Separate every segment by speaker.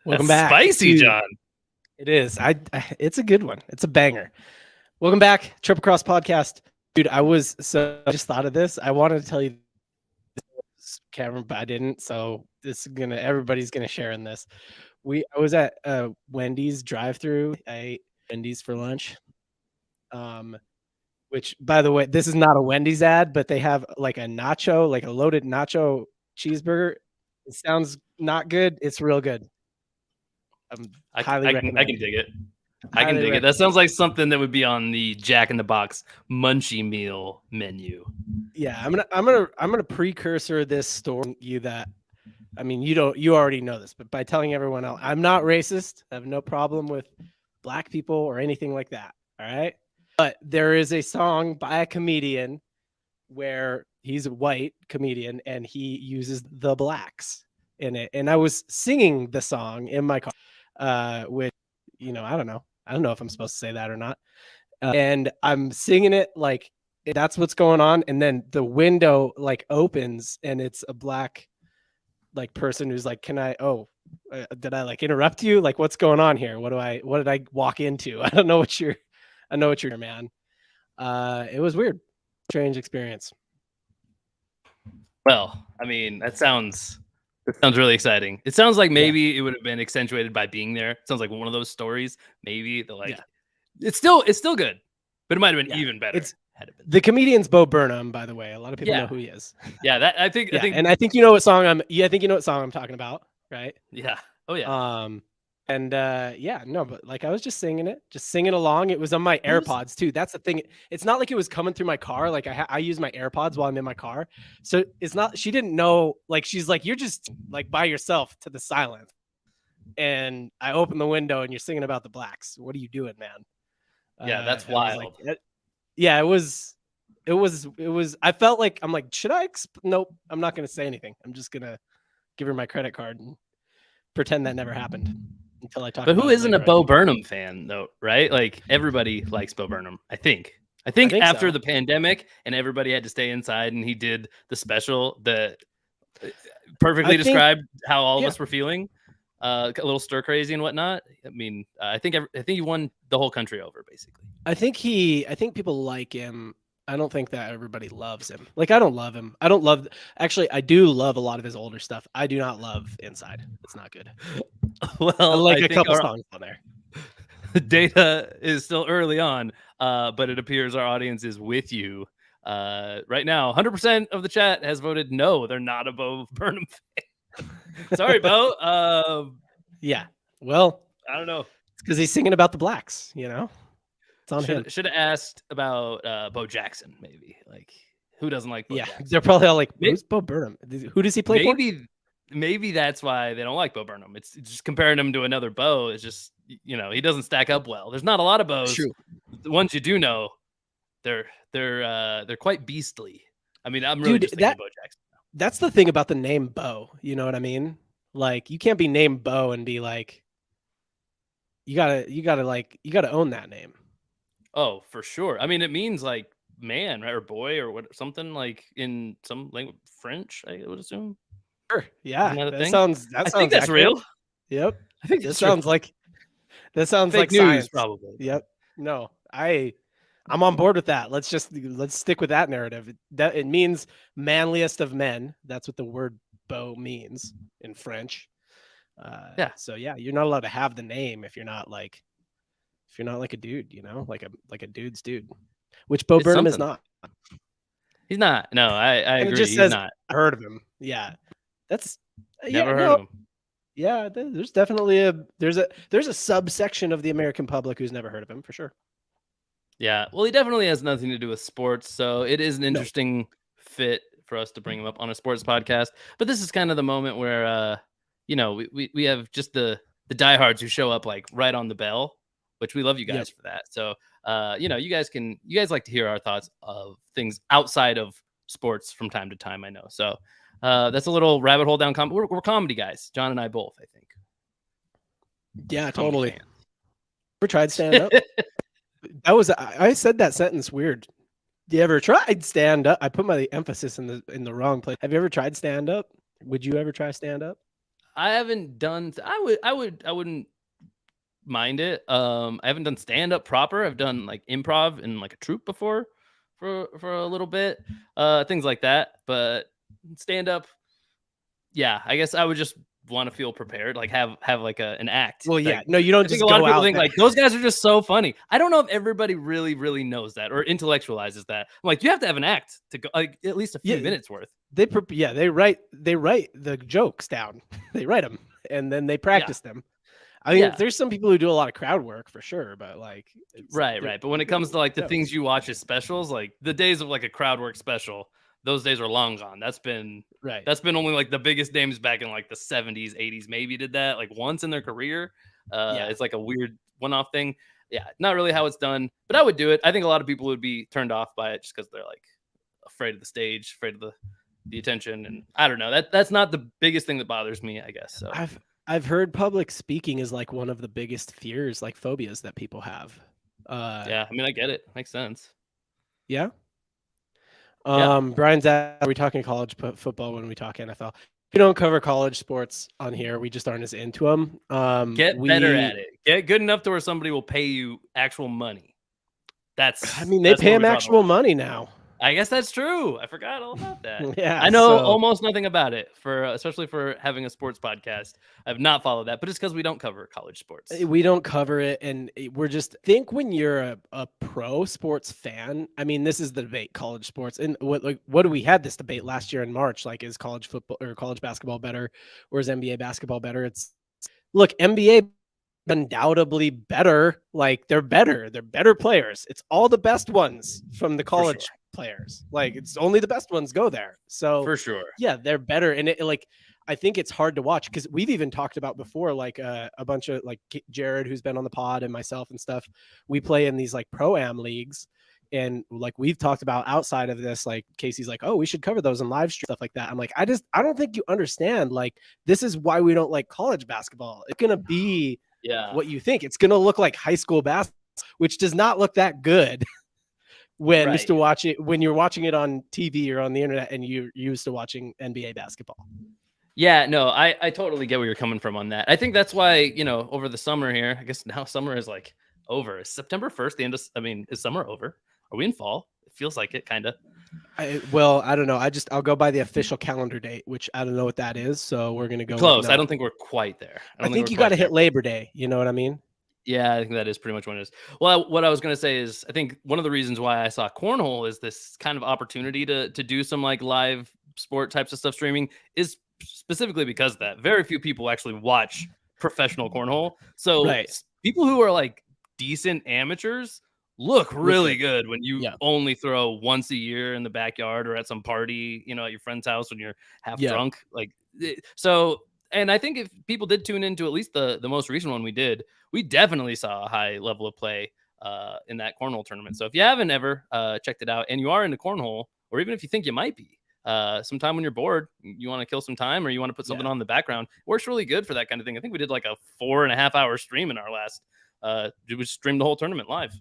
Speaker 1: Welcome
Speaker 2: That's
Speaker 1: back
Speaker 2: spicy,
Speaker 1: to
Speaker 2: John.
Speaker 1: it is. It's a good one. It's a banger. Welcome back, Triple Cross Podcast. Dude, I just thought of this. I wanted to tell you this, Cameron, but I didn't. So everybody's gonna share in this. I was at Wendy's drive-through. I ate Wendy's for lunch. Um, which by the way, this is not a Wendy's ad, but they have like like a loaded nacho cheeseburger. It sounds not good. It's real good. Highly
Speaker 2: I
Speaker 1: recommend.
Speaker 2: can dig it. I can
Speaker 1: Highly
Speaker 2: dig it.
Speaker 1: recommend.
Speaker 2: That sounds like something that would be on the Jack in the Box Munchie Meal menu.
Speaker 1: Yeah, I'm gonna precursor this story you that I mean you already know this, but by telling everyone else, I'm not racist. I have no problem with black people or anything like that. All right. But there is a song by a comedian where he's a white comedian and he uses the blacks in it. And I was singing the song in my car, which, I don't know. I don't know if I'm supposed to say that or not. And I'm singing it like that's what's going on. And then the window like opens and it's a black like person who's like, did I like interrupt you? Like, what's going on here? What did I walk into? I don't know I know what you're, man. It was weird, strange experience.
Speaker 2: Well, I mean, that sounds really exciting. It sounds like maybe it would have been accentuated by being there. It sounds like one of those stories. Maybe it's still good, but it might have been even better.
Speaker 1: The comedian's Bo Burnham, by the way. A lot of people know who he is.
Speaker 2: Yeah, I think,
Speaker 1: and I think you know what song I'm talking about, right?
Speaker 2: Yeah. Oh yeah.
Speaker 1: But like I was just singing along. It was on my AirPods too. That's the thing. It's not like it was coming through my car. Like I use my AirPods while I'm in my car. So it's not, she didn't know, like, she's like, you're just like by yourself to the silence. And I open the window and you're singing about the blacks. What are you doing, man?
Speaker 2: Yeah, that's wild.
Speaker 1: It was, I felt like, I'm like, should I? Nope. I'm not going to say anything. I'm just going to give her my credit card and pretend that never happened until I talk.
Speaker 2: But who isn't a Bo Burnham fan though, right? Like everybody likes Bo Burnham. I think after the pandemic and everybody had to stay inside and he did the special that perfectly described how all of us were feeling. A little stir crazy and whatnot. I mean, I think he won the whole country over basically.
Speaker 1: I think people like him. I don't think that everybody loves him. Like, I don't love him. Actually, I do love a lot of his older stuff. I do not love Inside. It's not good.
Speaker 2: Well,
Speaker 1: I like a couple songs on there.
Speaker 2: The data is still early on, but it appears our audience is with you. Right now, 100% of the chat has voted no, they're not a Bo Burnham fan. Sorry, Bo.
Speaker 1: Yeah. Well,
Speaker 2: I don't know.
Speaker 1: It's because he's singing about the blacks, It's on him.
Speaker 2: Should have asked about Bo Jackson, maybe. Like, who doesn't like Bo Jackson?
Speaker 1: They're probably all like, who's Bo Burnham? Who does he play for?
Speaker 2: Maybe that's why they don't like Bo Burnham. It's just comparing him to another Bo. It's just, he doesn't stack up well. There's not a lot of Bo's.
Speaker 1: True.
Speaker 2: The ones you do know, they're quite beastly. I mean, I'm really just thinking Bo Jackson.
Speaker 1: That's the thing about the name Bo. You know what I mean? Like, you can't be named Bo and be like, you gotta own that name.
Speaker 2: Oh, for sure. I mean, it means like man, right, or boy, or what, something like in some language, French, I would assume.
Speaker 1: Sure. Yeah,
Speaker 2: that
Speaker 1: sounds.
Speaker 2: I think that's real.
Speaker 1: Yep.
Speaker 2: I think
Speaker 1: that sounds like
Speaker 2: fake
Speaker 1: like
Speaker 2: news,
Speaker 1: science.
Speaker 2: probably.
Speaker 1: Yep. No, I'm on board with that. Let's stick with that narrative. That it means manliest of men. That's what the word Bo means in French. So yeah, you're not allowed to have the name if you're not like a dude, like a dude's dude, which Bo Burnham is not.
Speaker 2: He's not. No, I agree.
Speaker 1: Just
Speaker 2: he's
Speaker 1: says,
Speaker 2: not.
Speaker 1: I heard of him. Yeah, that's
Speaker 2: never heard of him.
Speaker 1: Yeah, there's definitely there's a subsection of the American public who's never heard of him for sure.
Speaker 2: Yeah, well, he definitely has nothing to do with sports, so it is an interesting fit for us to bring him up on a sports podcast. But this is kind of the moment where, we have just the diehards who show up like right on the bell, which we love you guys for that. So, you guys like to hear our thoughts of things outside of sports from time to time. I know, so that's a little rabbit hole down. We're comedy guys, John and I both. I think.
Speaker 1: Yeah, totally. Ever tried stand up? I said that sentence weird. You ever tried stand up? I put my emphasis in the wrong place. Have you ever tried stand up? Would you ever try stand up?
Speaker 2: I haven't done. I wouldn't mind it. I haven't done stand up proper. I've done like improv in like a troupe before for a little bit, things like that. But stand up, yeah, I guess I would just want to feel prepared, like have like an act.
Speaker 1: Well, yeah,
Speaker 2: Like
Speaker 1: no, you don't
Speaker 2: I think
Speaker 1: just
Speaker 2: a lot of
Speaker 1: go
Speaker 2: people
Speaker 1: out
Speaker 2: think
Speaker 1: there.
Speaker 2: like those guys are just so funny. I don't know if everybody really knows that or intellectualizes that. I'm like, you have to have an act to go, like at least a few
Speaker 1: Yeah,
Speaker 2: minutes worth.
Speaker 1: they write the jokes down. They write them and then they
Speaker 2: Yeah,
Speaker 1: practice them. I mean,
Speaker 2: yeah.
Speaker 1: there's some people who do a lot of crowd work for sure, but like,
Speaker 2: Right. But when it comes to like the things
Speaker 1: jokes.
Speaker 2: you watch as specials, like the days of like a crowd work special, those days are long gone.
Speaker 1: Right.
Speaker 2: That's been only like the biggest names back in like the 70s, 80s maybe did that like once in their career.
Speaker 1: Yeah.
Speaker 2: It's like a weird one-off thing. Yeah, not really how it's done, but I would do it. I think a lot of people would be turned off by it just because they're like afraid of the stage, afraid of the attention, and I don't know. That's not the biggest thing that bothers me, I guess. So
Speaker 1: I've heard public speaking is like one of the biggest fears, like phobias that people have.
Speaker 2: yeah, I mean, I get it. Makes sense.
Speaker 1: Yeah.
Speaker 2: Yeah.
Speaker 1: Brian's are we talking college football when we talk NFL? We don't cover college sports on here. We just aren't as into them.
Speaker 2: Get better at it. Get good enough to where somebody will pay you actual money.
Speaker 1: I mean, they pay him actual money now.
Speaker 2: I guess that's true. I forgot all about that.
Speaker 1: Yeah,
Speaker 2: I know almost nothing about it especially for having a sports podcast. I've not followed that, but it's because we don't cover college sports.
Speaker 1: We don't cover it, and we're just think when you're a pro sports fan. I mean, this is the debate: college sports, and what do we had this debate last year in March? Like, is college football or college basketball better, or is NBA basketball better? Look, NBA undoubtedly better. Like they're better players. It's all the best ones from the college players. Like it's only the best ones go there. So
Speaker 2: for sure,
Speaker 1: yeah, they're better. And it like I think it's hard to watch because we've even talked about before, like a bunch of like Jared, who's been on the pod, and myself and stuff. We play in these like pro-am leagues. And like we've talked about outside of this, like Casey's like, oh, we should cover those on live stream, stuff like that. I'm like, I don't think you understand. Like, this is why we don't like college basketball. It's gonna be what you think. It's gonna look like high school basketball, which does not look that good when used to watch it when you're watching it on TV or on the internet and you're used to watching NBA basketball.
Speaker 2: Yeah, no, I totally get where you're coming from on that. I think that's why, over the summer here, I guess now summer is like over. Is September 1st, is summer over? Are we in fall? It feels like it, kind of.
Speaker 1: Well, I don't know. I'll go by the official calendar date, which I don't know what that is. So we're going to go
Speaker 2: close. I don't think we're quite there.
Speaker 1: I think you got to hit Labor Day. You know what I mean?
Speaker 2: Yeah, I think that is pretty much when it is. Well, what I was going to say is I think one of the reasons why I saw cornhole is this kind of opportunity to do some like live sport types of stuff streaming is specifically because of that. Very few people actually watch professional cornhole. So people who are like decent amateurs look really good when you only throw once a year in the backyard or at some party, at your friend's house when you're half drunk. Like, so, and I think if people did tune into at least the most recent one we did, we definitely saw a high level of play in that cornhole tournament. So if you haven't ever checked it out and you are into cornhole, or even if you think you might be, sometime when you're bored, you want to kill some time or you want to put something on the background, it works really good for that kind of thing. I think we did like a 4.5 hour stream in our last, we streamed the whole tournament live.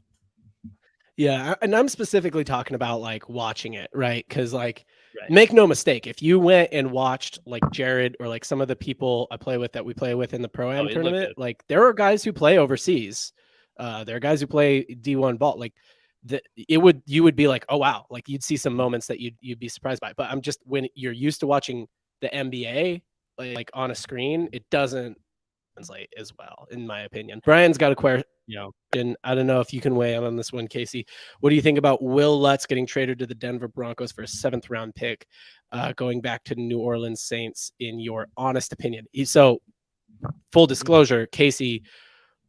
Speaker 1: Yeah, and I'm specifically talking about like watching it, right? Because like, make no mistake, if you went and watched like Jared or like some of the people I play with that we play with in the Pro-Am tournament, like there are guys who play overseas. There are guys who play D1 ball. Like you would be like, oh wow, like you'd see some moments that you'd be surprised by. But I'm just when you're used to watching the NBA like on a screen, it doesn't translate as well, in my opinion. Brian's got a question. And I don't know if you can weigh in on this one, Casey. What do you think about Will Lutz getting traded to the Denver Broncos for a 7th round pick, going back to New Orleans Saints, in your honest opinion? So full disclosure, Casey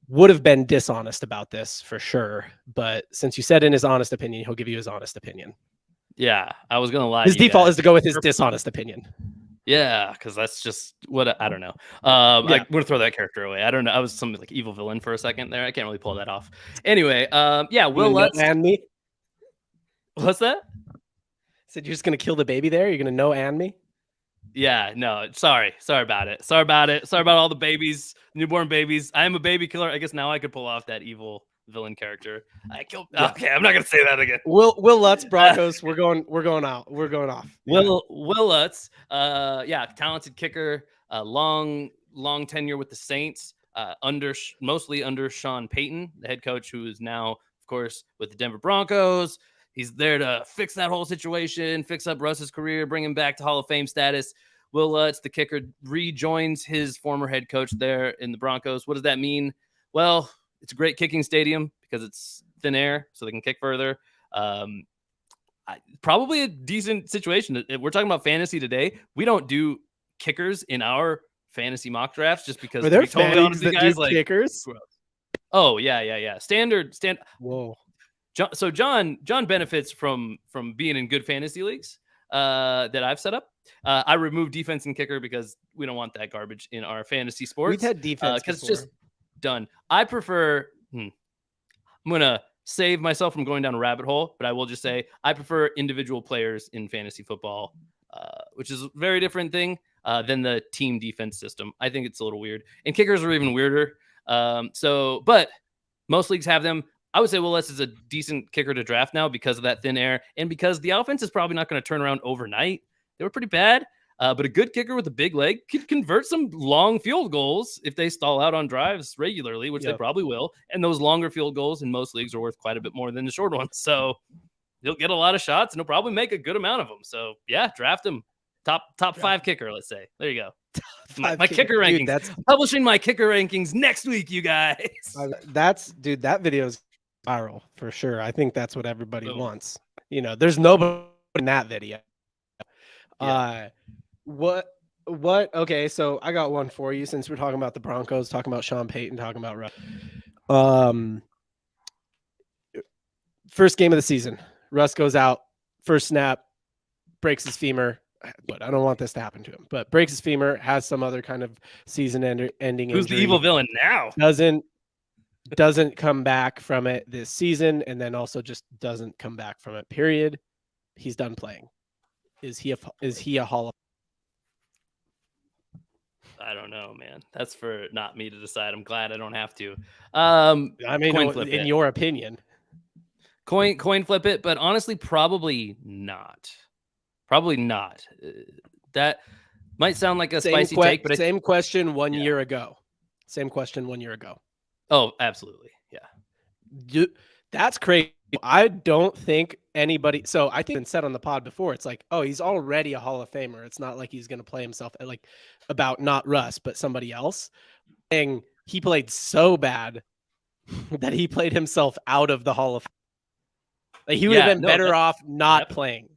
Speaker 1: would have been dishonest about this for sure. But since you said in his honest opinion, he'll give you his honest opinion.
Speaker 2: Yeah, I was going to lie.
Speaker 1: His default is to go with his dishonest opinion.
Speaker 2: Yeah, because that's just what I don't know. I'm going to throw that character away. I don't know. I was some like evil villain for a second there. I can't really pull that off. Anyway, Will Lutz.
Speaker 1: And me.
Speaker 2: What's that?
Speaker 1: Said you're just going to kill the baby there? You're going to no and me?
Speaker 2: Yeah, no. Sorry about it. Sorry about all the babies, newborn babies. I am a baby killer. I guess now I could pull off that evil villain character. Okay, I'm not gonna say that again.
Speaker 1: Will Lutz, Broncos. We're going off.
Speaker 2: Will Lutz, talented kicker, long long tenure with the Saints, mostly under Sean Payton, the head coach, who is now, of course, with the Denver Broncos. He's there to fix that whole situation, fix up Russ's career, bring him back to Hall of Fame status. Will Lutz, the kicker, rejoins his former head coach there in the Broncos. What does that mean? Well, it's a great kicking stadium because it's thin air, so they can kick further. Probably a decent situation. We're talking about fantasy today. We don't do kickers in our fantasy mock drafts just because.
Speaker 1: Are there
Speaker 2: totally honest,
Speaker 1: that
Speaker 2: guys,
Speaker 1: do kickers?
Speaker 2: Oh yeah. Standard.
Speaker 1: Whoa.
Speaker 2: John benefits from being in good fantasy leagues that I've set up. I removed defense and kicker because we don't want that garbage in our fantasy sports.
Speaker 1: We've had defense
Speaker 2: because it's just done. I prefer. I'm gonna save myself from going down a rabbit hole, but I will just say I prefer individual players in fantasy football, which is a very different thing than the team defense system. I think it's a little weird, and kickers are even weirder. But most leagues have them. I would say Will Lutz is a decent kicker to draft now because of that thin air and because the offense is probably not going to turn around overnight. They were pretty bad, but a good kicker with a big leg could convert some long field goals if they stall out on drives regularly, which they probably will. And those longer field goals in most leagues are worth quite a bit more than the short ones. So he'll get a lot of shots and he'll probably make a good amount of them. So yeah, draft him. Top 5 kicker, let's say. There you go. My kicker rankings. Dude, that's publishing my kicker rankings next week, you guys.
Speaker 1: That video's viral for sure. I think that's what everybody wants. There's nobody in that video. Yeah. Okay, so I got one for you since we're talking about the Broncos, talking about Sean Payton, talking about Russ. First game of the season, Russ goes out, first snap, breaks his femur. But I don't want this to happen to him. But breaks his femur, has some other kind of season-ending injury.
Speaker 2: Who's the evil villain now?
Speaker 1: Doesn't come back from it this season, and then also just doesn't come back from it. Period. He's done playing. Is he a Hall of?
Speaker 2: I don't know, man. That's for not me to decide. I'm glad I don't have to.
Speaker 1: I mean, in your opinion,
Speaker 2: coin flip it, but honestly, probably not. Probably not. That might sound like a spicy take, but
Speaker 1: same question 1 year ago. Same question 1 year ago.
Speaker 2: Oh, absolutely. Yeah.
Speaker 1: That's crazy. I don't think anybody. So I think it's said on the pod before. It's like, oh, he's already a Hall of Famer. It's not like he's going to play himself about not Russ, but somebody else. And he played so bad that he played himself out of the Hall of Fame. He would have been better off not playing.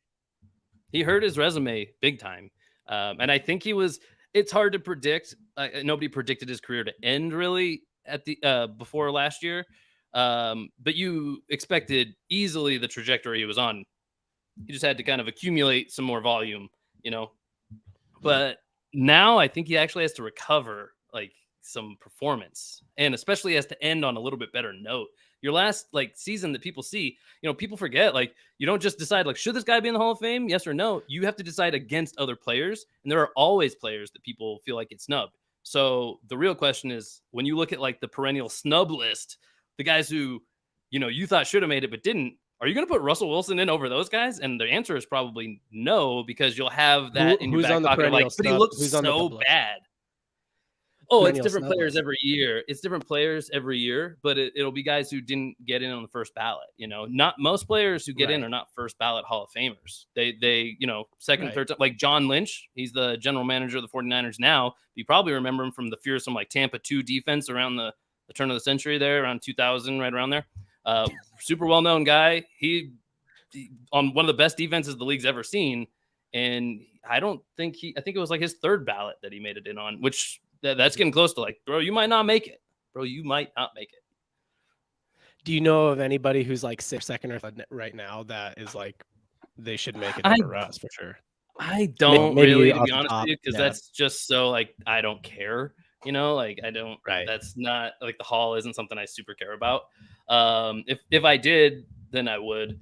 Speaker 2: He hurt his resume big time. And I think it's hard to predict. Nobody predicted his career to end really at the before last year. But you expected easily the trajectory he was on. He just had to kind of accumulate some more volume, But now I think he actually has to recover some performance, and especially has to end on a little bit better note. Your last season that people see, people forget, you don't just decide should this guy be in the Hall of Fame? Yes or no. You have to decide against other players. And there are always players that people feel like get snubbed. So the real question is, when you look at the perennial snub list, the guys who, you thought should have made it, but didn't, are you going to put Russell Wilson in over those guys? And the answer is probably no, because you'll have that in your back pocket. But he looks so bad. Oh, it's different players every year. It's different players every year, but it'll be guys who didn't get in on the first ballot. Not most players who get in are not first ballot Hall of Famers. They second, third, like John Lynch. He's the general manager of the 49ers now. You probably remember him from the fearsome Tampa 2 defense around the turn of the century there, around 2000, right around there. Super well-known guy. He on one of the best defenses the league's ever seen. And I think it was his third ballot that he made it in on, which that's getting close to bro, you might not make it. Bro, you might not make it.
Speaker 1: Do you know of anybody who's second or third right now that is they should make it over Russ for sure?
Speaker 2: I don't really, to be honest with you, because that's just so I don't care. I don't. Right. That's not the Hall isn't something I super care about. If I did, then I would.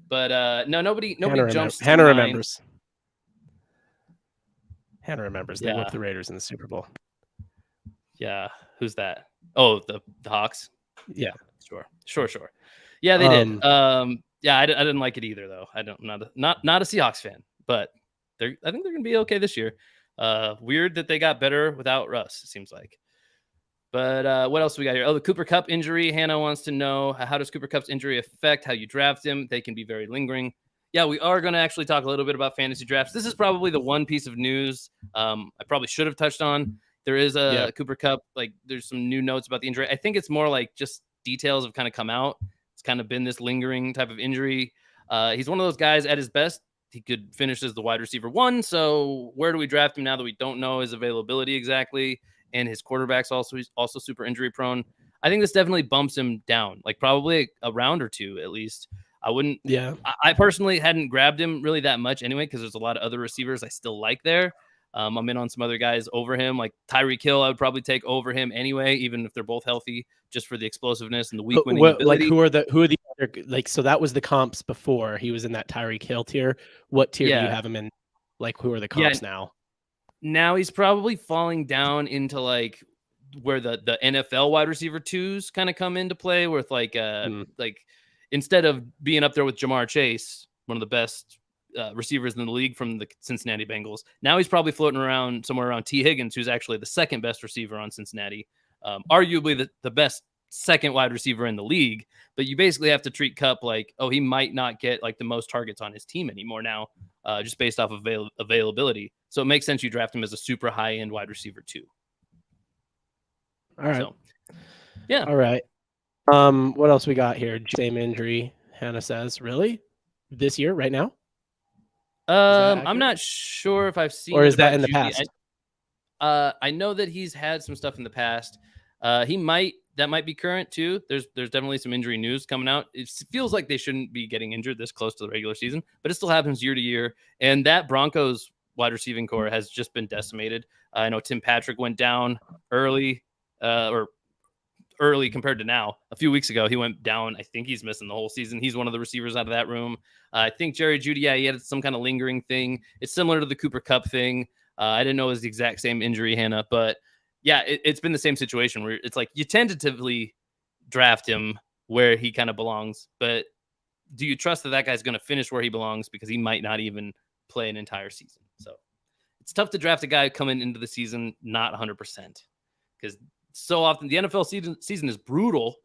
Speaker 2: But no, nobody jumps.
Speaker 1: Hannah remembers. Hannah remembers. They whipped the Raiders in the Super Bowl.
Speaker 2: Yeah, who's that? Oh, the Hawks.
Speaker 1: Yeah,
Speaker 2: sure. Yeah, they did. Yeah, I didn't like it either, though. Not a Seahawks fan, but I think they're gonna be okay this year. Weird that they got better without Russ, it seems like. But what else we got here? Oh, the Cooper Kupp injury. Hannah wants to know, how does Cooper Kupp's injury affect how you draft him? They can be very lingering. Yeah, we are going to actually talk a little bit about fantasy drafts. This is probably the one piece of news I probably should have touched on. There is a Cooper Kupp, like there's some new notes about the injury. I think it's more like just details have kind of come out. It's kind of been this lingering type of injury. He's one of those guys at his best. He could finish as the wide receiver 1. So where do we draft him now that we don't know his availability exactly? And his quarterback's also super injury prone. I think this definitely bumps him down, like probably a round or two at least. I wouldn't.
Speaker 1: Yeah.
Speaker 2: I personally hadn't grabbed him really that much anyway, because there's a lot of other receivers I still like there. I'm in on some other guys over him, like Tyreek Hill. I would probably take over him anyway, even if they're both healthy, just for the explosiveness and the week winning ability.
Speaker 1: Like who are the other, like, so that was the comps before he was in that Tyreek Hill tier. What tier do you have him in? Like, who are the comps now?
Speaker 2: Now he's probably falling down into like where the NFL wide receiver 2s kind of come into play, with like instead of being up there with Jamar Chase, one of the best receivers in the league from the Cincinnati Bengals, now he's probably floating around somewhere around T. Higgins, who's actually the second best receiver on Cincinnati, arguably the best second wide receiver in the league. But you basically have to treat Kupp like, oh, he might not get like the most targets on his team anymore now, just based off of availability. So it makes sense you draft him as a super high end wide receiver 2.
Speaker 1: All right.
Speaker 2: So, yeah.
Speaker 1: All right. What else we got here? Same injury, Hannah says. Really? This year, right now?
Speaker 2: I'm not sure if I've seen.
Speaker 1: Or is that in the past?
Speaker 2: I know that he's had some stuff in the past. That might be current too. There's definitely some injury news coming out. It feels like they shouldn't be getting injured this close to the regular season, but it still happens year to year. And that Broncos wide receiving core has just been decimated. I know Tim Patrick went down early compared to now. A few weeks ago, he went down. I think he's missing the whole season. He's one of the receivers out of that room. I think Jerry Jeudy, he had some kind of lingering thing. It's similar to the Cooper Kupp thing. I didn't know it was the exact same injury, Hannah, but yeah, it's been the same situation where it's like you tentatively draft him where he kind of belongs, but do you trust that guy's going to finish where he belongs, because he might not even play an entire season? So it's tough to draft a guy coming into the season not 100%, because so often the NFL season is brutal.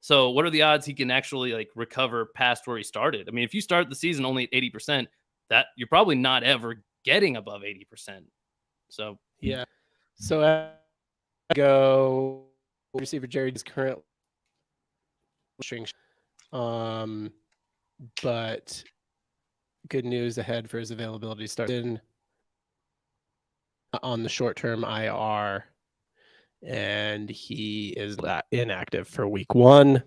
Speaker 2: So what are the odds he can actually like recover past where he started? I mean, if you start the season only at 80%, that you're probably not ever getting above 80%. So
Speaker 1: yeah. So go receiver Jerry is currently but good news ahead for his availability. Starts in on the short-term IR, and he is inactive for week 1.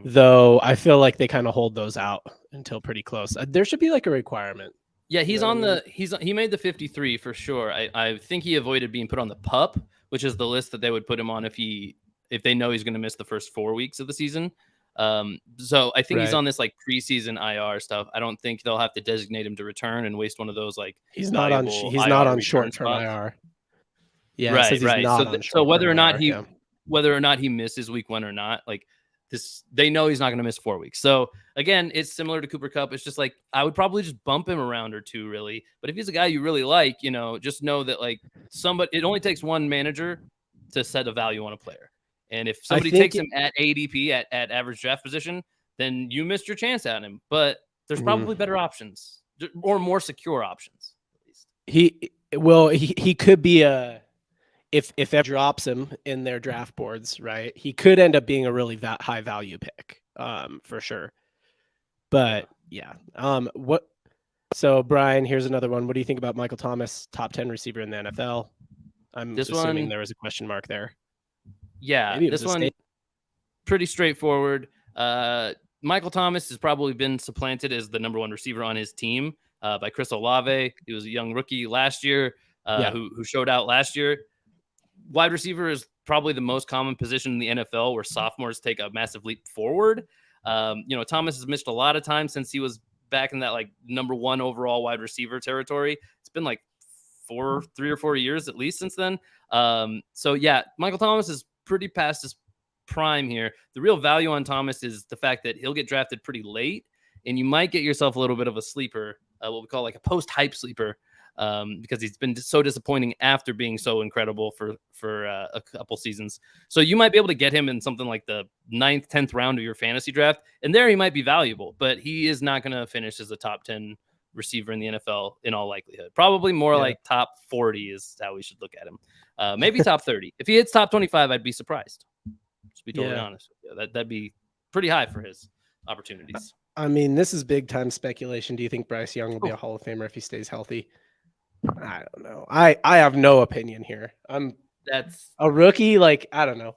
Speaker 1: Though I feel like they kind of hold those out until pretty close. There should be like a requirement.
Speaker 2: Yeah, he made the 53 for sure. I think he avoided being put on the PUP, which is the list that they would put him on if they know he's going to miss the first 4 weeks of the season. So I think he's on this like preseason IR stuff. I don't think they'll have to designate him to return and waste one of those like
Speaker 1: he's not on short-term IR. Yeah,
Speaker 2: right. So whether or not he misses week 1 or not, like this, they know he's not going to miss 4 weeks. So again, it's similar to Cooper Kupp. It's just like I would probably just bump him a round or 2, really. But if he's a guy you really like, just know that like it only takes one manager to set a value on a player. And if somebody takes him at ADP at average draft position, then you missed your chance at him. But there's probably better options or more secure options. At least
Speaker 1: He could be if it drops him in their draft boards, right? He could end up being a really high value pick, for sure. But yeah, So Brian, here's another one. What do you think about Michael Thomas, top 10 receiver in the NFL? I'm assuming there was a question mark there.
Speaker 2: Yeah, this one pretty straightforward. Michael Thomas has probably been supplanted as the number 1 receiver on his team by Chris Olave. He was a young rookie last year who showed out last year. Wide receiver is probably the most common position in the NFL where sophomores take a massive leap forward. Thomas has missed a lot of time since he was back in that like number 1 overall wide receiver territory. It's been like 3 or 4 years at least since then. So yeah, Michael Thomas is pretty past his prime here. The real value on Thomas is the fact that he'll get drafted pretty late, and you might get yourself a little bit of a sleeper, what we call like a post-hype sleeper, because he's been so disappointing after being so incredible for a couple seasons. So you might be able to get him in something like the 9th, 10th round of your fantasy draft, and there he might be valuable, but he is not going to finish as a top 10 receiver in the NFL in all likelihood. Probably more like top 40 is how we should look at him. Maybe top 30. If he hits top 25, I'd be surprised. To be totally honest. That'd be pretty high for his opportunities.
Speaker 1: I mean, this is big time speculation. Do you think Bryce Young will be a Hall of Famer if he stays healthy? I don't know. I have no opinion here. That's a rookie. Like, I don't know.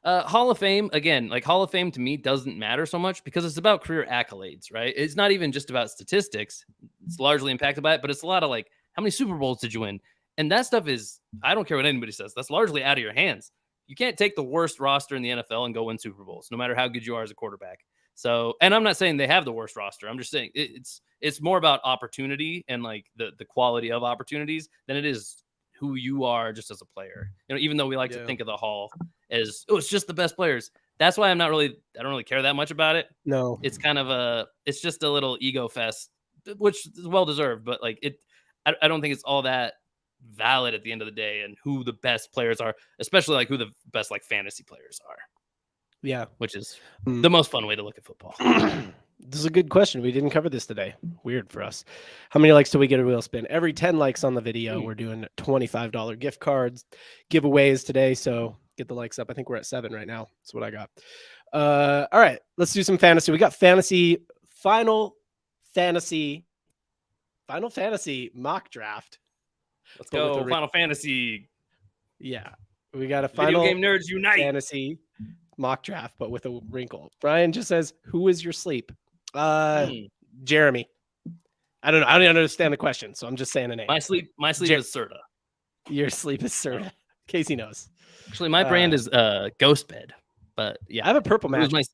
Speaker 2: Hall of Fame, again, like Hall of Fame to me doesn't matter so much because it's about career accolades, right? It's not even just about statistics. It's largely impacted by it, but it's a lot of like, how many Super Bowls did you win? And that stuff is, I don't care what anybody says, that's largely out of your hands. You can't take the worst roster in the NFL and go win Super Bowls, no matter how good you are as a quarterback. So, and I'm not saying they have the worst roster. I'm just saying it's more about opportunity and like the quality of opportunities than it is who you are just as a player. You know, even though we like to think of the Hall as, oh, it's just the best players. That's why I don't really care that much about it.
Speaker 1: No,
Speaker 2: it's kind of it's just a little ego fest, which is well deserved, but like I don't think it's all that valid at the end of the day and who the best players are, especially like who the best like fantasy players are.
Speaker 1: Yeah.
Speaker 2: Which is the most fun way to look at football.
Speaker 1: This is a good question. We didn't cover this today. Weird for us. How many likes do we get a wheel spin? Every 10 likes on the video, we're doing $25 gift cards giveaways today. So get the likes up. I think we're at 7 right now. That's what I got. All right, let's do some fantasy. We got Final Fantasy mock draft.
Speaker 2: Let's go. Final Fantasy.
Speaker 1: Yeah. We got a
Speaker 2: Video Game Nerds Unite
Speaker 1: fantasy mock draft, but with a wrinkle. Brian just says, who is your sleep? Jeremy. I don't know. I don't understand the question, so I'm just saying a name.
Speaker 2: My sleep is Serta.
Speaker 1: Your sleep is Serta. Casey knows.
Speaker 2: Actually, my brand is Ghost Bed, but yeah.
Speaker 1: I have a purple mattress.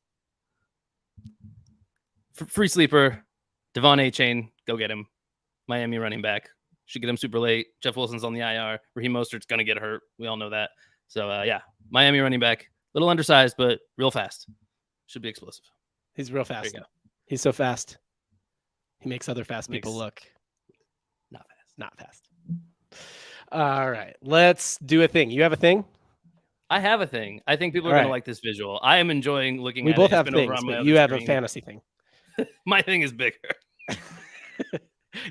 Speaker 2: Free sleeper, Devon A-Chain, go get him. Miami running back. Should get him super late. Jeff Wilson's on the IR. Raheem Mostert's going to get hurt. We all know that. So, yeah, Miami running back. Little undersized, but real fast. Should be explosive.
Speaker 1: He's real fast. He's so fast. He makes other fast people look not fast. All right, let's do a thing. You have a thing?
Speaker 2: I have a thing. I think people are going to like this visual. I am enjoying looking at it.
Speaker 1: We both have things, but you have a fantasy thing.
Speaker 2: My thing is bigger.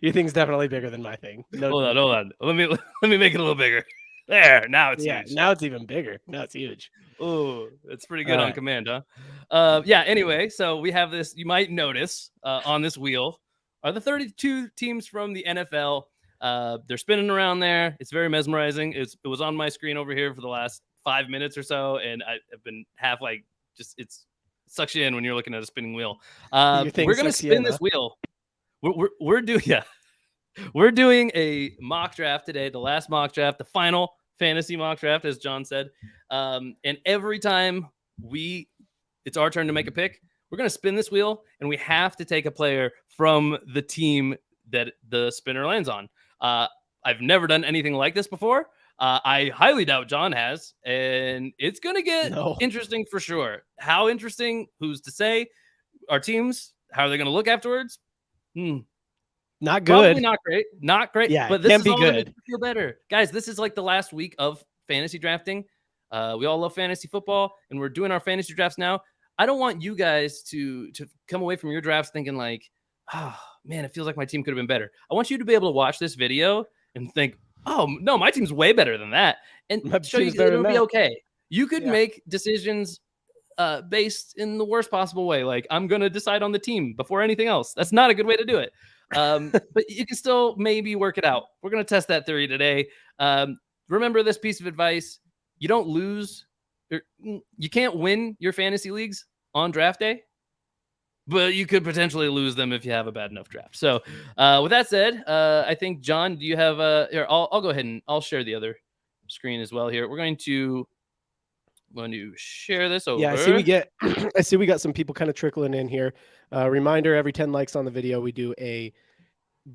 Speaker 1: Your thing's definitely bigger than my thing.
Speaker 2: Hold on. Let me make it a little bigger. There, now it's huge.
Speaker 1: Now it's even bigger. Now it's huge.
Speaker 2: Oh, it's pretty good on command, huh? Yeah, anyway, so we have this, you might notice on this wheel are the 32 teams from the NFL. They're spinning around there. It's very mesmerizing. It was on my screen over here for the last 5 minutes or so, and I've been half like, just it's sucks you in when you're looking at a spinning wheel. We're gonna spin this wheel. We're doing a mock draft today, the last mock draft, the final fantasy mock draft, as John said. And every time it's our turn to make a pick, we're going to spin this wheel, and we have to take a player from the team that the spinner lands on. I've never done anything like this before. I highly doubt John has, and it's going to get interesting for sure. How interesting? Who's to say? Our teams, how are they going to look afterwards?
Speaker 1: Not good.
Speaker 2: Probably not great.
Speaker 1: Yeah,
Speaker 2: but this
Speaker 1: can
Speaker 2: is
Speaker 1: be
Speaker 2: all
Speaker 1: good.
Speaker 2: Feel better, guys. This is like the last week of fantasy drafting. We all love fantasy football, and we're doing our fantasy drafts now. I don't want you guys to come away from your drafts thinking like, oh man, it feels like my team could have been better. I want you to be able to watch this video and think, oh no, my team's way better than that, and show you that it'll be okay. You could make decisions based in the worst possible way. Like, I'm going to decide on the team before anything else. That's not a good way to do it. But you can still maybe work it out. We're going to test that theory today. Remember this piece of advice. You don't lose. You can't win your fantasy leagues on draft day, but you could potentially lose them if you have a bad enough draft. So with that said, I think, John, do you have here, I'll go ahead and I'll share the other screen as well here. We're going to share this over.
Speaker 1: Yeah, I see we got some people kind of trickling in here. Reminder, every 10 likes on the video, we do a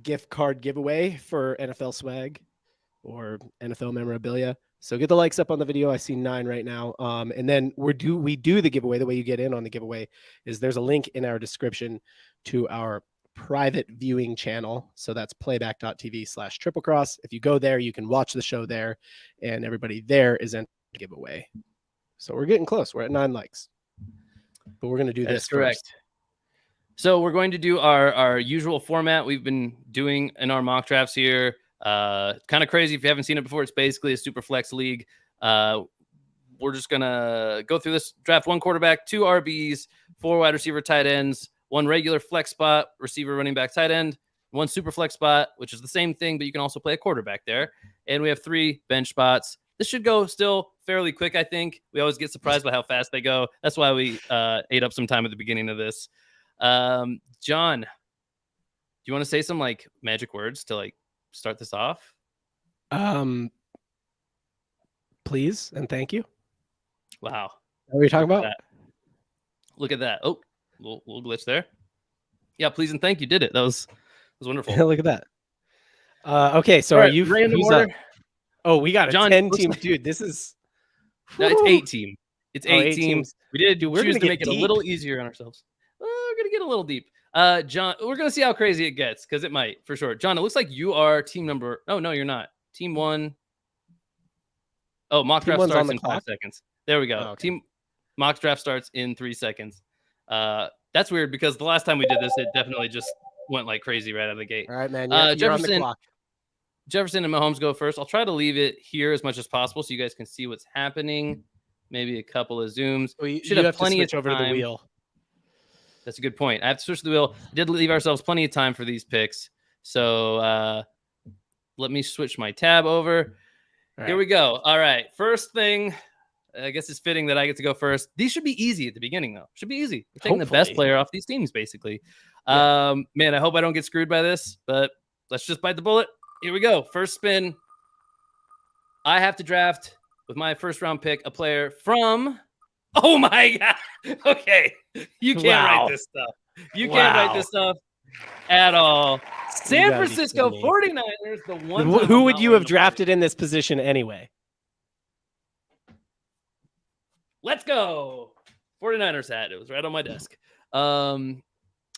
Speaker 1: gift card giveaway for NFL swag or NFL memorabilia. So get the likes up on the video. I see 9 right now. And then we do the giveaway. The way you get in on the giveaway is there's a link in our description to our private viewing channel. So that's playback.tv/triplecross. If you go there, you can watch the show there, and everybody there is entered to give away. So we're getting close. We're at 9 likes, but we're going to do this first.
Speaker 2: So we're going to do our usual format we've been doing in our mock drafts here. Kind of crazy if you haven't seen it before. It's basically a super flex league. We're just gonna go through this draft: 1 quarterback, 2 RBs, 4 wide receiver, tight ends, 1 regular flex spot, receiver, running back, tight end, 1 super flex spot, which is the same thing, but you can also play a quarterback there. And we have 3 bench spots. This should go still fairly quick, I think. We always get surprised by how fast they go. That's why we ate up some time at the beginning of this. John, do you want to say some like magic words to like start this off?
Speaker 1: Please and thank you.
Speaker 2: Wow.
Speaker 1: What are you talking about?
Speaker 2: Look at that. Oh, little glitch there. Yeah, please and thank you. Did it. That was wonderful.
Speaker 1: Look at that. Okay, so
Speaker 2: All
Speaker 1: are
Speaker 2: right,
Speaker 1: you
Speaker 2: random
Speaker 1: who's
Speaker 2: order?
Speaker 1: up? Oh, we got a
Speaker 2: John,
Speaker 1: 10
Speaker 2: looks
Speaker 1: team.
Speaker 2: like-
Speaker 1: Dude, this is
Speaker 2: No, it's 8 team. It's 8
Speaker 1: 8
Speaker 2: teams.
Speaker 1: teams.
Speaker 2: We did
Speaker 1: Dude, we're
Speaker 2: choose
Speaker 1: gonna
Speaker 2: to
Speaker 1: get
Speaker 2: make it a
Speaker 1: deep.
Speaker 2: little easier on ourselves. We're gonna get a little deep. John, we're gonna see how crazy it gets because it might for sure. John, it looks like you are team number. Oh no, you're not. Team 1. Oh, mock
Speaker 1: Team
Speaker 2: draft
Speaker 1: 1's on
Speaker 2: starts
Speaker 1: the
Speaker 2: in
Speaker 1: clock?
Speaker 2: 5 seconds. There we go.
Speaker 1: Oh, okay.
Speaker 2: Team mock draft starts in 3 seconds. That's weird because the last time we did this, it definitely just went like crazy right out of the gate.
Speaker 1: All right, man. You're on the
Speaker 2: Jefferson,
Speaker 1: clock.
Speaker 2: Jefferson and Mahomes go first. I'll try to leave it here as much as possible so you guys can see what's happening. Maybe a couple of zooms.
Speaker 1: Well, you
Speaker 2: Should
Speaker 1: have
Speaker 2: have
Speaker 1: to
Speaker 2: plenty of
Speaker 1: switch over to the
Speaker 2: time.
Speaker 1: wheel.
Speaker 2: That's a good point. I have to switch the wheel. I did leave ourselves plenty of time for these picks. So let me switch my tab over. Here we go. All right. First thing, I guess it's fitting that I get to go first. These should be easy at the beginning, though. Should be easy. We're taking the best
Speaker 1: Hopefully.
Speaker 2: player off these teams, basically.
Speaker 1: Yeah.
Speaker 2: Man, I hope I don't get screwed by this, but let's just bite the bullet. Here we go. First spin. I have to draft with my first round pick a player from. Oh my God. Okay. You can't write this stuff. You can't write this stuff at all. San
Speaker 1: gotta be
Speaker 2: Francisco
Speaker 1: kidding me.
Speaker 2: 49ers, the one.
Speaker 1: Who would you have drafted in this position anyway?
Speaker 2: Let's go. 49ers hat. It was right on my desk.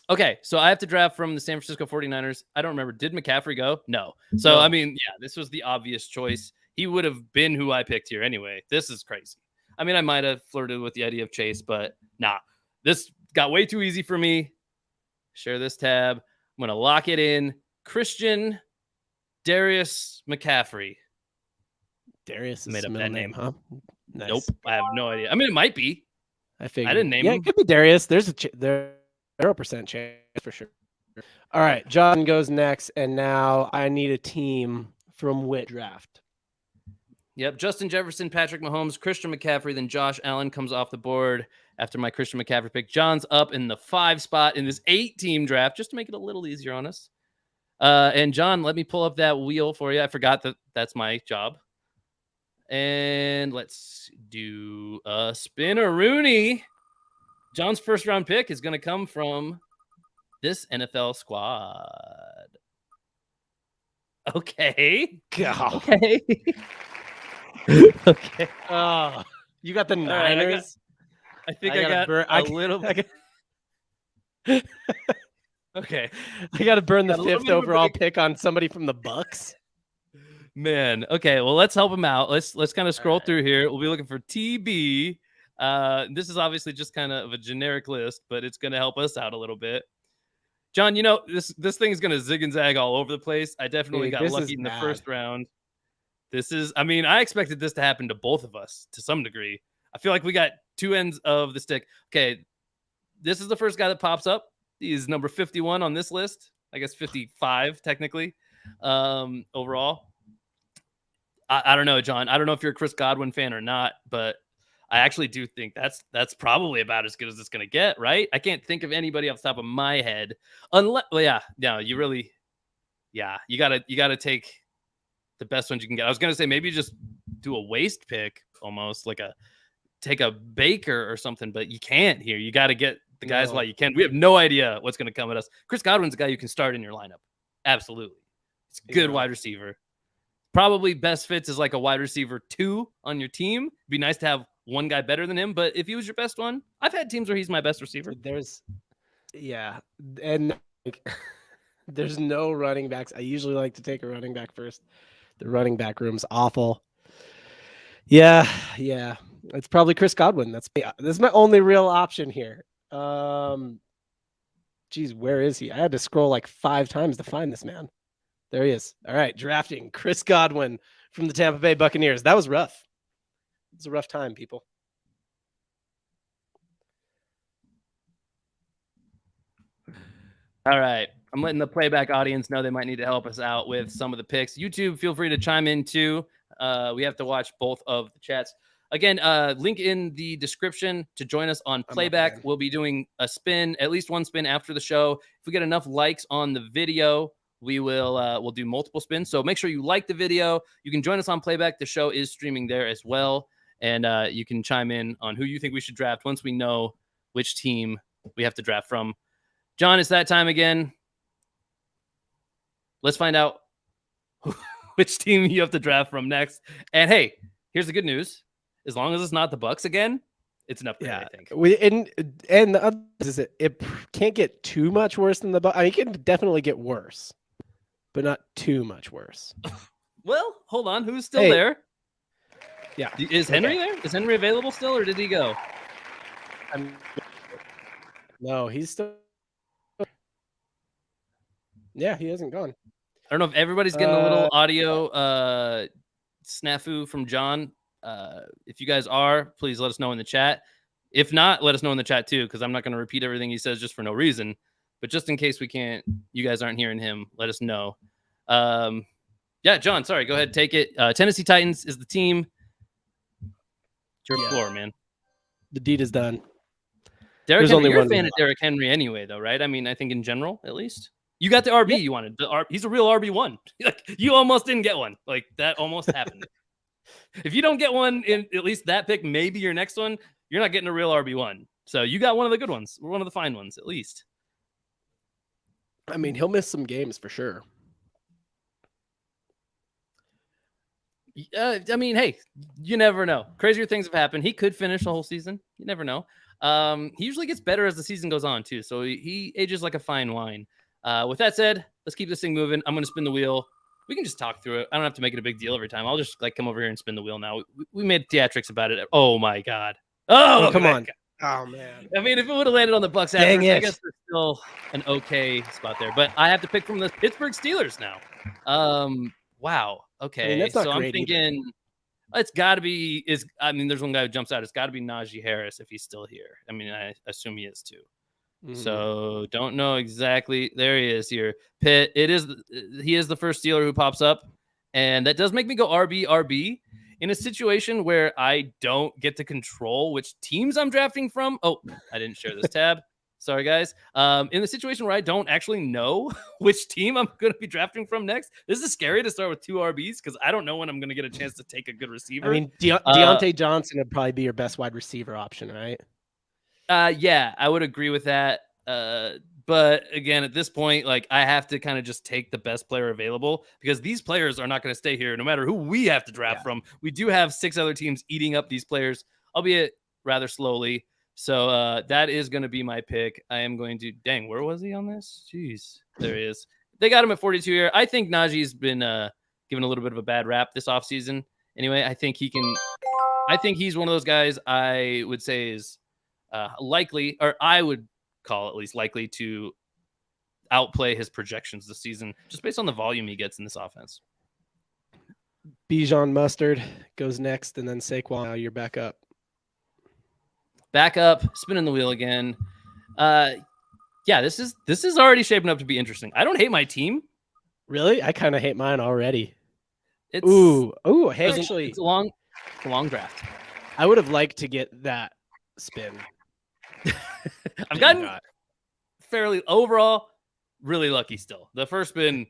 Speaker 2: Okay, so I have to draft from the San Francisco 49ers. I don't remember. Did McCaffrey go? No. So,
Speaker 1: No.
Speaker 2: I mean, yeah, this was the obvious choice. He would have been who I picked here anyway. This is crazy. I mean, I might have flirted with the idea of Chase, but nah. This got way too easy for me. Share this tab. I'm going to lock it in. Christian Darius McCaffrey.
Speaker 1: Darius is
Speaker 2: Made up
Speaker 1: middle
Speaker 2: that
Speaker 1: name,
Speaker 2: name.
Speaker 1: huh? Nice.
Speaker 2: Nope. I have no idea. I mean, it might be.
Speaker 1: I figured.
Speaker 2: I didn't name
Speaker 1: yeah,
Speaker 2: him.
Speaker 1: it could be Darius. There's a 0% chance for sure. All right, John goes next, and now I need a team from which draft?
Speaker 2: Yep, Justin Jefferson, Patrick Mahomes, Christian McCaffrey, then Josh Allen comes off the board after my Christian McCaffrey pick. John's up in the 5 spot in this 8-team draft, just to make it a little easier on us. And John, let me pull up that wheel for you. I forgot that that's my job. And let's do a spin-a-rooney. John's first round pick is going to come from this NFL squad. Okay.
Speaker 1: God.
Speaker 2: Okay. Okay.
Speaker 1: Oh, you got the
Speaker 2: All right,
Speaker 1: Niners.
Speaker 2: I think I got a little. Okay.
Speaker 1: I got to burn the
Speaker 2: Got a little
Speaker 1: 5th
Speaker 2: bit of a
Speaker 1: overall
Speaker 2: break.
Speaker 1: pick on somebody from the Bucks.
Speaker 2: Man. Okay. Well, let's help him out. Let's kind of scroll through here. We'll be looking for TB. This is obviously just kind of a generic list, but it's going to help us out a little bit. John, you know, this thing is going to zig and zag all over the place. I definitely got lucky in the first round. I mean, I expected this to happen to both of us to some degree. I feel like we got 2 ends of the stick. Okay. This is the first guy that pops up. He's number 51 on this list. I guess 55 technically. Overall. I don't know, John. I don't know if you're a Chris Godwin fan or not, but I actually do think that's probably about as good as it's going to get, right? I can't think of anybody off the top of my head. Unless, well, you really, you gotta take the best ones you can get. I was going to say maybe just do a waste pick almost, like take a Baker or something, but you can't here. You got to get the guys while you can. We have no idea what's going to come at us. Chris Godwin's a guy you can start in your lineup. Absolutely. It's a good wide receiver. Probably best fits is like a wide receiver 2 on your team. It'd be nice to have one guy better than him, but if he was your best one, I've had teams where he's my best receiver.
Speaker 1: And Like, there's no running backs. I usually like to take a running back first. The running back room's awful. Yeah. It's probably Chris Godwin. This is my only real option here. Geez, where is he? I had to scroll like 5 times to find this man. There he is. All right, drafting Chris Godwin from the Tampa Bay Buccaneers. That was rough. It was a rough time, people.
Speaker 2: All right. I'm letting the playback audience know they might need to help us out with some of the picks. YouTube, feel free to chime in too. We have to watch both of the chats. Again, link in the description to join us on Playback. We'll be doing a spin, at least one spin after the show. If we get enough likes on the video, we will we'll do multiple spins. So make sure you like the video. You can join us on Playback. The show is streaming there as well. And you can chime in on who you think we should draft once we know which team we have to draft from. John, it's that time again. Let's find out which team you have to draft from next. And hey, here's the good news. As long as it's not the Bucks again, it's an upgrade, I think.
Speaker 1: And the other is it can't get too much worse than the Bucks. I mean, it can definitely get worse, but not too much worse.
Speaker 2: Well, hold on. Who's still there?
Speaker 1: Yeah.
Speaker 2: Is Henry there? Is Henry available still, or did he go?
Speaker 1: No, he's still. Yeah, he hasn't gone.
Speaker 2: I don't know if everybody's getting a little audio snafu from John. If you guys are, please let us know in the chat. If not, let us know in the chat too, because I'm not going to repeat everything he says just for no reason. But just in case you guys aren't hearing him, let us know. Yeah, John, sorry, go ahead, take it. Tennessee Titans is the team. It's your floor, man.
Speaker 1: The deed is done.
Speaker 2: Derrick Henry, you're a fan of Derrick Henry anyway, though, right? I mean, I think in general, at least. You got the RB you wanted. He's a real RB1. Like, you almost didn't get one. Like, that almost happened. If you don't get one in at least that pick, maybe your next one, you're not getting a real RB1. So you got one of the good ones, one of the fine ones, at least.
Speaker 1: I mean, he'll miss some games for sure.
Speaker 2: I mean, hey, you never know. Crazier things have happened. He could finish the whole season. You never know. He usually gets better as the season goes on, too. So he ages like a fine wine. With that said, let's keep this thing moving. I'm going to spin the wheel. We can just talk through it. I don't have to make it a big deal every time. I'll just come over here and spin the wheel now. We made theatrics about it. Oh, my God. Oh,
Speaker 1: come on. God. Oh, man.
Speaker 2: I mean, if it would have landed on the Bucks, I guess there's still an okay spot there. But I have to pick from the Pittsburgh Steelers now. Wow. Okay.
Speaker 1: I mean, that's not
Speaker 2: so
Speaker 1: great
Speaker 2: I'm thinking it's got to be there's one guy who jumps out. It's got to be Najee Harris if he's still here. I mean, I assume he is too. Mm-hmm. So don't know exactly. There he is here. Pitt. He is the first Steeler who pops up. And that does make me go RB in a situation where I don't get to control which teams I'm drafting from. Oh, I didn't share this tab. Sorry, guys. In the situation where I don't actually know which team I'm going to be drafting from next, this is scary to start with 2 RBs because I don't know when I'm going to get a chance to take a good receiver.
Speaker 1: I mean, Deontay Johnson would probably be your best wide receiver option, right?
Speaker 2: Yeah, I would agree with that. But again, at this point, like I have to kind of just take the best player available because these players are not going to stay here no matter who we have to draft from. We do have 6 other teams eating up these players, albeit rather slowly. So that is going to be my pick. I am going to, dang, where was he on this? Jeez, there he is. They got him at 42 here. I think Najee's been given a little bit of a bad rap this offseason. Anyway, I think he's one of those guys I would say is likely, or I would call at least likely to outplay his projections this season just based on the volume he gets in this offense.
Speaker 1: Bijan Mustard goes next, and then Saquon. Now you're back up.
Speaker 2: Back up, spinning the wheel again. Yeah, this is already shaping up to be interesting. I don't hate my team.
Speaker 1: Really? I kind of hate mine already. Hey, actually,
Speaker 2: it's a long draft.
Speaker 1: I would have liked to get that spin.
Speaker 2: I've gotten fairly overall really lucky still. The first spin,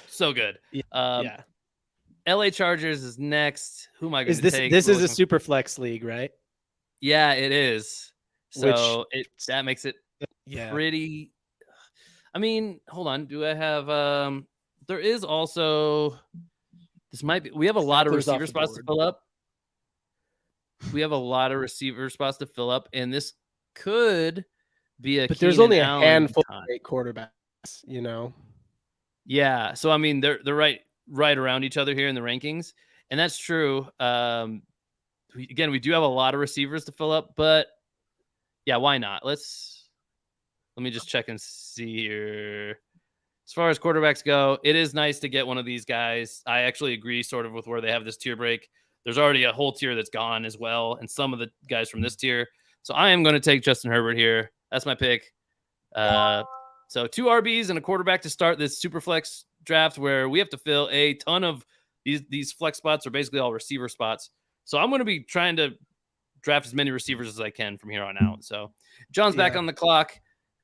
Speaker 2: so good.
Speaker 1: Yeah.
Speaker 2: LA Chargers is next. Who am I going to take?
Speaker 1: This is a super flex league, right?
Speaker 2: Yeah, it is. So that makes it pretty. I mean, hold on. Do I have? There is also. This might be. We have a lot of receiver spots to fill up. And this could be a.
Speaker 1: But there's only a handful of great quarterbacks you know.
Speaker 2: Yeah. So I mean, they're right around each other here in the rankings, and that's true. Again, we do have a lot of receivers to fill up, but yeah, why not? Let me just check and see here. As far as quarterbacks go, it is nice to get one of these guys. I actually agree sort of with where they have this tier break. There's already a whole tier that's gone as well, and some of the guys from this tier. So I am going to take Justin Herbert here. That's my pick. So 2 RBs and a quarterback to start this super flex draft where we have to fill a ton of these flex spots are basically all receiver spots. So I'm going to be trying to draft as many receivers as I can from here on out. So John's back on the clock.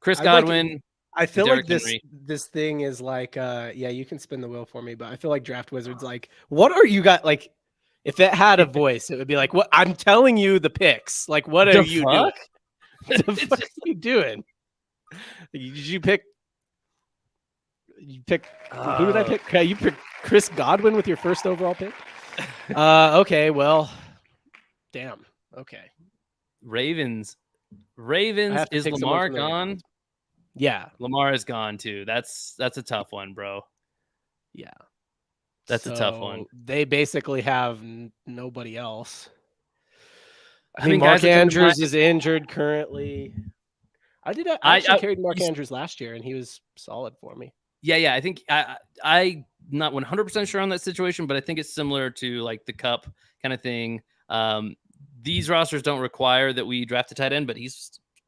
Speaker 2: Chris Godwin.
Speaker 1: I feel
Speaker 2: Derrick
Speaker 1: like this thing is like, yeah, you can spin the wheel for me, but I feel like Draft Wizard's like, what are you got? Like, if it had a voice, it would be like, what? I'm telling you the picks. Like, what are you doing? What the fuck are you doing? Did you pick? You pick? Who did I pick? You picked Chris Godwin with your first overall pick. Okay, well, damn. Okay.
Speaker 2: Ravens. Is Lamar gone?
Speaker 1: Yeah,
Speaker 2: Lamar is gone too. That's a tough one, bro.
Speaker 1: Yeah,
Speaker 2: that's a tough one.
Speaker 1: They basically have nobody else.
Speaker 2: I mean,
Speaker 1: Mark Andrews is injured currently. I actually carried Mark Andrews last year, and he was solid for me.
Speaker 2: Yeah. I think I'm not 100% sure on that situation, but I think it's similar to like the Cup kind of thing. These rosters don't require that we draft a tight end, but he's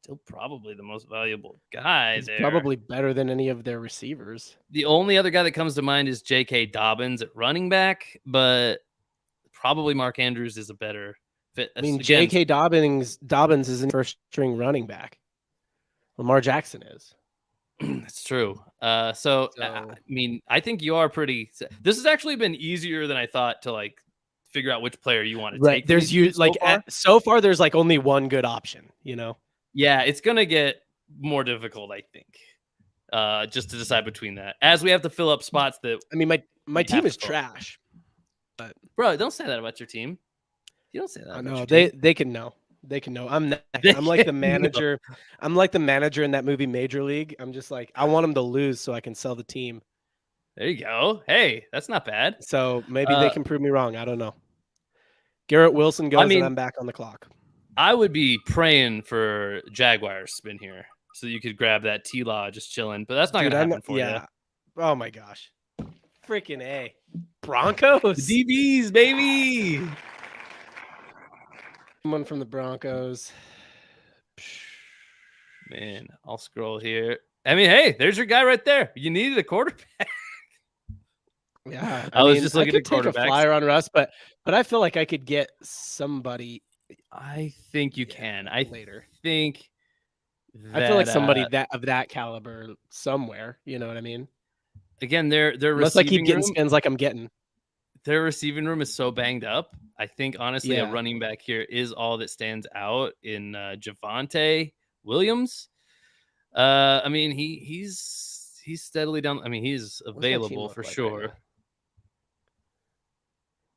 Speaker 2: still probably the most valuable guy. He's
Speaker 1: probably better than any of their receivers.
Speaker 2: The only other guy that comes to mind is J.K. Dobbins at running back, but probably Mark Andrews is a better fit.
Speaker 1: I mean, J.K. Dobbins isn't first string running back. Lamar Jackson is.
Speaker 2: It's true. So I mean, I think you are pretty. This has actually been easier than I thought to like figure out which player you want to take.
Speaker 1: There's so far there's like only one good option, you know.
Speaker 2: Yeah, it's gonna get more difficult, I think. Just to decide between that, as we have to fill up spots that.
Speaker 1: I mean, my team is trash. But
Speaker 2: bro, don't say that about your team. You don't say that.
Speaker 1: I know they can know. They can know. I'm like the manager. I'm like the manager in that movie Major League. I'm just like, I want them to lose so I can sell the team.
Speaker 2: There you go. Hey, that's not bad.
Speaker 1: So maybe they can prove me wrong. I don't know. Garrett Wilson goes, and I'm back on the clock.
Speaker 2: I would be praying for Jaguars spin here so you could grab that T-Law just chilling, but that's not going to happen for you.
Speaker 1: Oh my gosh. Freaking A. Broncos.
Speaker 2: The DBs, baby.
Speaker 1: Someone from the Broncos.
Speaker 2: Man, I'll scroll here. I mean, hey, there's your guy right there. You needed a quarterback.
Speaker 1: Yeah,
Speaker 2: I was just looking at
Speaker 1: quarterbacks. Take a flyer on Russ, but I feel like I could get somebody.
Speaker 2: I think you can. I
Speaker 1: later
Speaker 2: think.
Speaker 1: I feel like somebody of that caliber somewhere. You know what I mean?
Speaker 2: Again, their
Speaker 1: unless I keep getting spins like I'm getting.
Speaker 2: Their receiving room is so banged up. I think honestly, a running back here is all that stands out in Javonte Williams. I mean, he's steadily down. I mean, he's available for sure.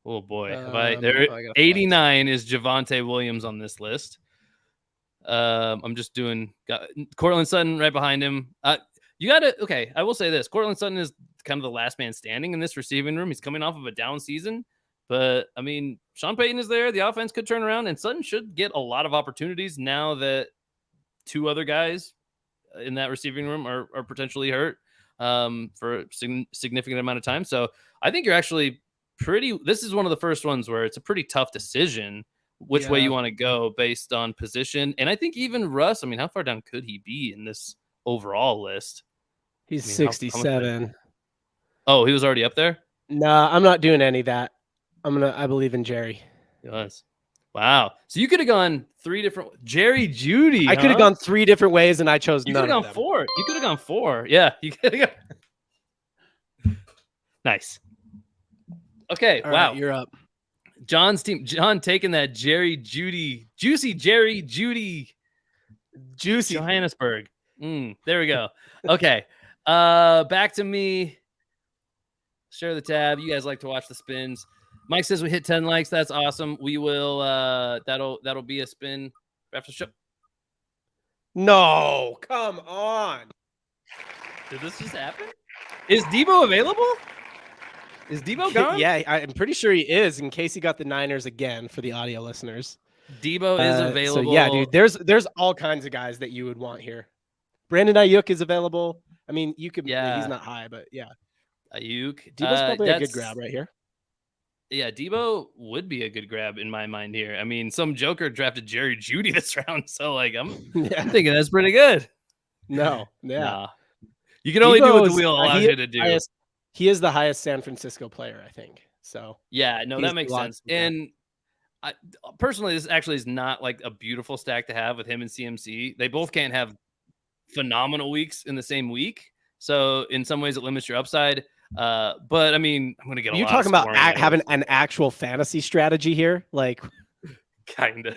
Speaker 2: Right, oh boy, there 89 is Javonte Williams on this list. I'm just doing Cortland Sutton right behind him. You got to okay. I will say this: Cortland Sutton is kind of the last man standing in this receiving room. He's coming off of a down season, but I mean, Sean Payton is there. The offense could turn around, and Sutton should get a lot of opportunities now that two other guys in that receiving room are potentially hurt for a significant amount of time. So I think you're actually this is one of the first ones where it's a pretty tough decision which way you want to go based on position. And I think even Russ, I mean, how far down could he be in this overall list?
Speaker 1: He's 67.
Speaker 2: Oh, he was already up there?
Speaker 1: Nah, I'm not doing any of that. I believe in Jerry.
Speaker 2: He was. Wow. So you could have gone 3 different Jerry Jeudy.
Speaker 1: I could have gone 3 different ways, and I chose none.
Speaker 2: You could have gone 4. You could have gone 4. Yeah. You could have gone. Nice. Okay.
Speaker 1: All
Speaker 2: wow.
Speaker 1: Right, you're up.
Speaker 2: John's team. John taking that Jerry Jeudy. Juicy Jerry Jeudy.
Speaker 1: Juicy.
Speaker 2: Johannesburg. There we go. Okay. Back to me. Share the tab. You guys like to watch the spins. Mike says we hit 10 likes. That's awesome. We will that'll be a spin after the show.
Speaker 1: No, come on.
Speaker 2: Did this just happen? Is Debo available? Is Debo gone?
Speaker 1: Yeah, I'm pretty sure he is. In case he got the Niners again for the audio listeners.
Speaker 2: Debo is available.
Speaker 1: So yeah, dude, there's all kinds of guys that you would want here. Brandon Ayuk is available. I mean, you could.
Speaker 2: Yeah.
Speaker 1: He's not high, but yeah.
Speaker 2: Ayuk.
Speaker 1: Debo's probably a good grab right here.
Speaker 2: Yeah, Debo would be a good grab in my mind here. I mean, some joker drafted Jerry Jeudy this round, so like I'm thinking that's pretty good.
Speaker 1: No, yeah.
Speaker 2: Nah. You can only do what the wheel allows you to do.
Speaker 1: He is the highest San Francisco player, I think. So
Speaker 2: yeah, no, that makes sense. And I, personally, this actually is not like a beautiful stack to have with him and CMC. They both can't have phenomenal weeks in the same week. So in some ways, it limits your upside. But I mean, I'm gonna get.
Speaker 1: You're talking about having an actual fantasy strategy here, like
Speaker 2: kinda.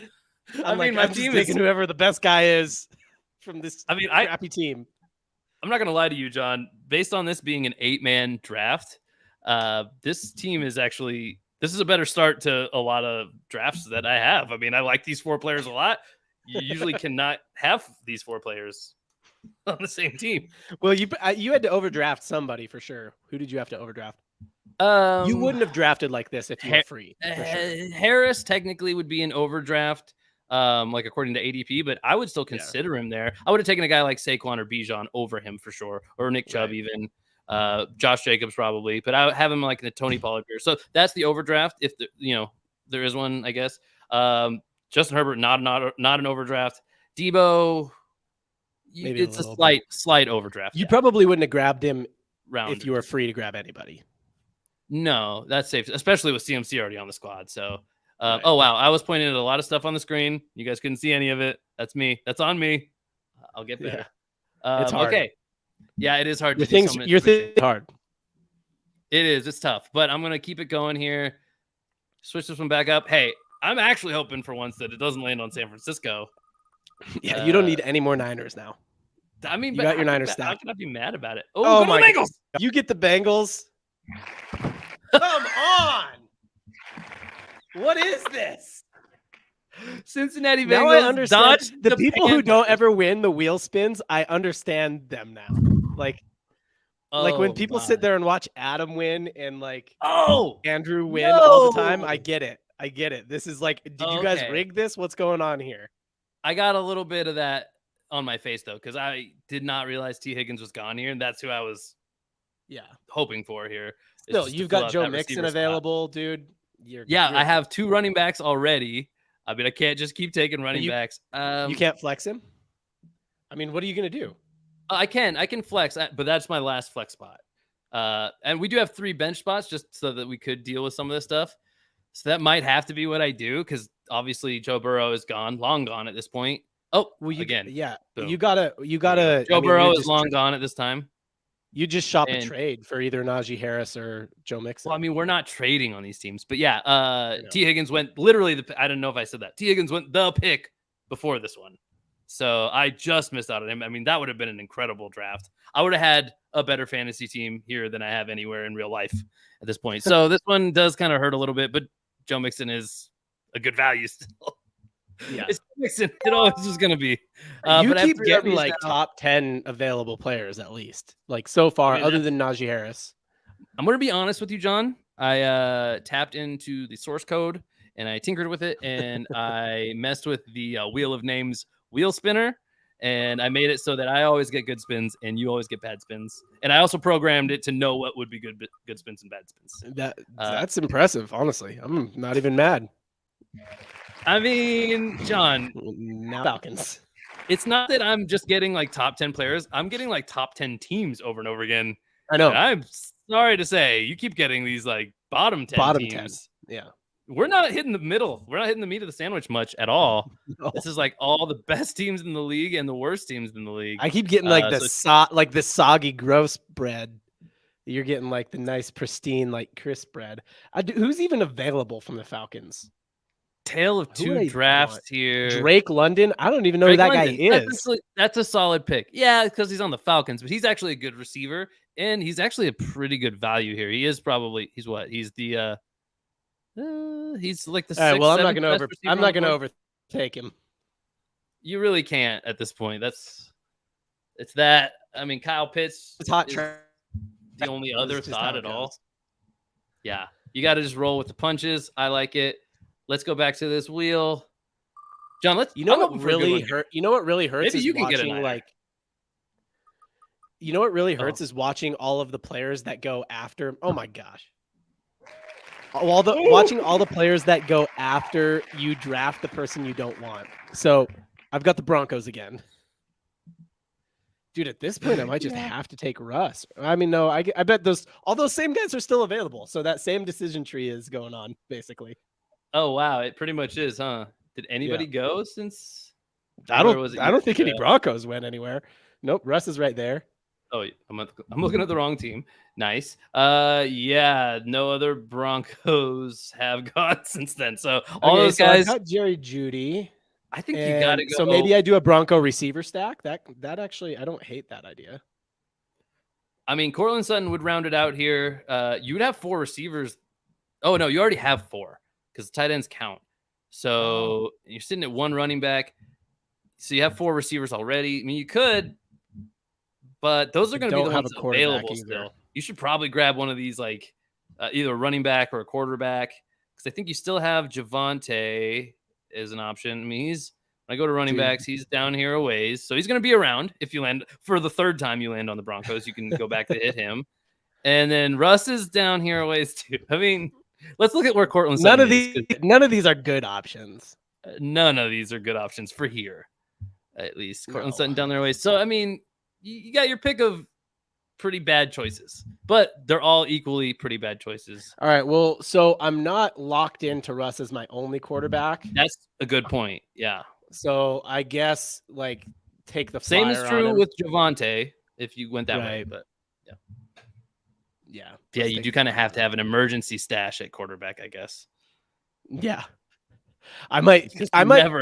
Speaker 1: I mean, my team is whoever the best guy is from this. I mean, crappy team.
Speaker 2: I'm not gonna lie to you, John. Based on this being an 8-man draft, this team is actually. This is a better start to a lot of drafts that I have. I mean, I like these 4 players a lot. You usually cannot have these 4 players on the same team.
Speaker 1: Well, you had to overdraft somebody for sure. Who did you have to overdraft? You wouldn't have drafted like this if you were free. For sure.
Speaker 2: Harris technically would be an overdraft, like according to ADP, but I would still consider him there. I would have taken a guy like Saquon or Bijan over him for sure, or Nick Chubb even. Josh Jacobs probably, but I would have him like the Tony Pollard here. So that's the overdraft. If there is one, I guess. Justin Herbert, not an overdraft. Debo, it's a slight overdraft.
Speaker 1: You probably wouldn't have grabbed him if you were free to grab anybody.
Speaker 2: No, that's safe, especially with CMC already on the squad. So, oh wow, I was pointing at a lot of stuff on the screen. You guys couldn't see any of it. That's me. That's on me. I'll get better.
Speaker 1: It's hard.
Speaker 2: Okay. Yeah, it is hard.
Speaker 1: Your thing's hard.
Speaker 2: It is. It's tough, but I'm gonna keep it going here. Switch this one back up. Hey, I'm actually hoping for once that it doesn't land on San Francisco.
Speaker 1: Yeah, you don't need any more Niners now.
Speaker 2: I mean,
Speaker 1: you got your Niners stack.
Speaker 2: How can I be mad about it?
Speaker 1: Oh my Bengals! You get the Bengals. Come on! What is this?
Speaker 2: Cincinnati Bengals.
Speaker 1: Now I understand the people who don't ever win the wheel spins. I understand them now. Like when people sit there and watch Adam win and like Andrew win all the time. I get it. This is like, did you guys rig this? What's going on here?
Speaker 2: I got a little bit of that on my face though, because I did not realize T. Higgins was gone here, and that's who I was hoping for here.
Speaker 1: Still, you've got Joe Mixon available, dude.
Speaker 2: I have 2 running backs already. I mean, I can't just keep taking running backs.
Speaker 1: You can't flex him? I mean, what are you going to do?
Speaker 2: I can flex, but that's my last flex spot. And we do have 3 bench spots just so that we could deal with some of this stuff. So that might have to be what I do, because obviously Joe Burrow is long gone at this point. Oh, well, again.
Speaker 1: Yeah,
Speaker 2: boom.
Speaker 1: you gotta.
Speaker 2: Joe Burrow is long gone at this time.
Speaker 1: You just shop a trade for either Najee Harris or Joe Mixon.
Speaker 2: Well, I mean, we're not trading on these teams, but yeah, T. Higgins went literally I don't know if I said that. T. Higgins went the pick before this one. So I just missed out on him. I mean, that would have been an incredible draft. I would have had a better fantasy team here than I have anywhere in real life at this point. So this one does kind of hurt a little bit, but Joe Mixon is a good value still.
Speaker 1: Yeah,
Speaker 2: it's Mixon. It always is going to be.
Speaker 1: You keep getting like top 10 available players at least, like so far, other than Najee Harris.
Speaker 2: I'm going to be honest with you, John. I tapped into the source code and I tinkered with it, and I messed with the Wheel of Names wheel spinner, and I made it so that I always get good spins and you always get bad spins. And I also programmed it to know what would be good spins and bad spins.
Speaker 1: That's impressive, honestly. I'm not even mad.
Speaker 2: I mean, John,
Speaker 1: Falcons.
Speaker 2: It's not that I'm just getting like top 10 players. I'm getting like top 10 teams over and over again.
Speaker 1: I know.
Speaker 2: And I'm sorry to say, you keep getting these like bottom 10 teams.
Speaker 1: 10. Yeah.
Speaker 2: We're not hitting the middle. We're not hitting the meat of the sandwich much at all.
Speaker 1: No.
Speaker 2: This is like all the best teams in the league and the worst teams in the league.
Speaker 1: I keep getting like the soggy, gross bread. You're getting like the nice, pristine, like crisp bread. Who's even available from the Falcons?
Speaker 2: Tale of 2 drafts here.
Speaker 1: Drake London. I don't even know who that guy is.
Speaker 2: That's a solid pick. Yeah, because he's on the Falcons, but he's actually a good receiver, and he's actually a pretty good value here. He is probably he's the he's like the 6th,
Speaker 1: well, I'm not gonna overtake him.
Speaker 2: You really can't at this point. It's that I mean, Kyle Pitts
Speaker 1: It's hot
Speaker 2: is
Speaker 1: track.
Speaker 2: the only other
Speaker 1: Just
Speaker 2: thought
Speaker 1: how
Speaker 2: at
Speaker 1: it
Speaker 2: all.
Speaker 1: goes.
Speaker 2: Yeah, you got to just roll with the punches. I like it. Let's go back to this wheel, John. I'm hoping for a good one here.
Speaker 1: You know what really hurts
Speaker 2: Maybe
Speaker 1: is
Speaker 2: you can get a
Speaker 1: watching
Speaker 2: niner.
Speaker 1: like. You know what really
Speaker 2: Oh.
Speaker 1: hurts is watching all of the players that go after. Oh my gosh. Watching all the players that go after you draft the person you don't want. So I've got the Broncos again. Dude, at this point, I might just have to take Russ. I mean, no, I bet all those same guys are still available. So that same decision tree is going on, basically.
Speaker 2: Oh wow, it pretty much is, huh? Did anybody go since?
Speaker 1: I don't think any Broncos went anywhere. Nope, Russ is right there.
Speaker 2: Oh, I'm looking at the wrong team. Nice. Yeah, no other Broncos have gone since then. So all those guys.
Speaker 1: I've got Jerry Jeudy.
Speaker 2: I think you got to go.
Speaker 1: So maybe I do a Bronco receiver stack. That actually, I don't hate that idea.
Speaker 2: I mean, Cortland Sutton would round it out here. You would have 4 receivers. Oh no, you already have 4 because tight ends count. So you're sitting at 1 running back. So you have 4 receivers already. I mean, you could, but those are going to be the ones available still. You should probably grab one of these, like either a running back or a quarterback, because I think you still have Javonte as an option. I mean, when I go to running backs, he's down here a ways, so he's going to be around. If you land for the 3rd time you land on the Broncos, you can go back to hit him. And then Russ is down here a ways too. I mean, let's look at where Cortland Sutton is.
Speaker 1: None of these are good options.
Speaker 2: None of these are good options for here, at least. Cortland Sutton down there a ways. So, I mean, you got your pick of pretty bad choices, but they're all equally pretty bad choices.
Speaker 1: All right. Well, so I'm not locked into Russ as my only quarterback.
Speaker 2: That's a good point. Yeah.
Speaker 1: So I guess like take the
Speaker 2: same is true with Javonte if you went that way, but yeah, you do kind of have to have an emergency stash at quarterback, I guess.
Speaker 1: Yeah, I might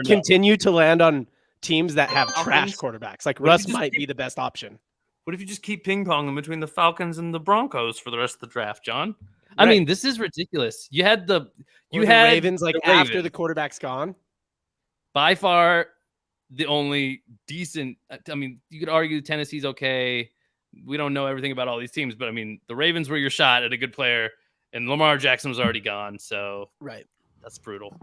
Speaker 1: continue to land on teams that have trash quarterbacks. Like Russ might be the best option.
Speaker 2: What if you just keep ping ponging between the Falcons and the Broncos for the rest of the draft, John? Right. I mean, this is ridiculous. You had the
Speaker 1: Ravens after the quarterback's gone.
Speaker 2: By far the only decent. I mean, you could argue Tennessee's okay. We don't know everything about all these teams, but I mean, the Ravens were your shot at a good player, and Lamar Jackson was already gone. So that's brutal.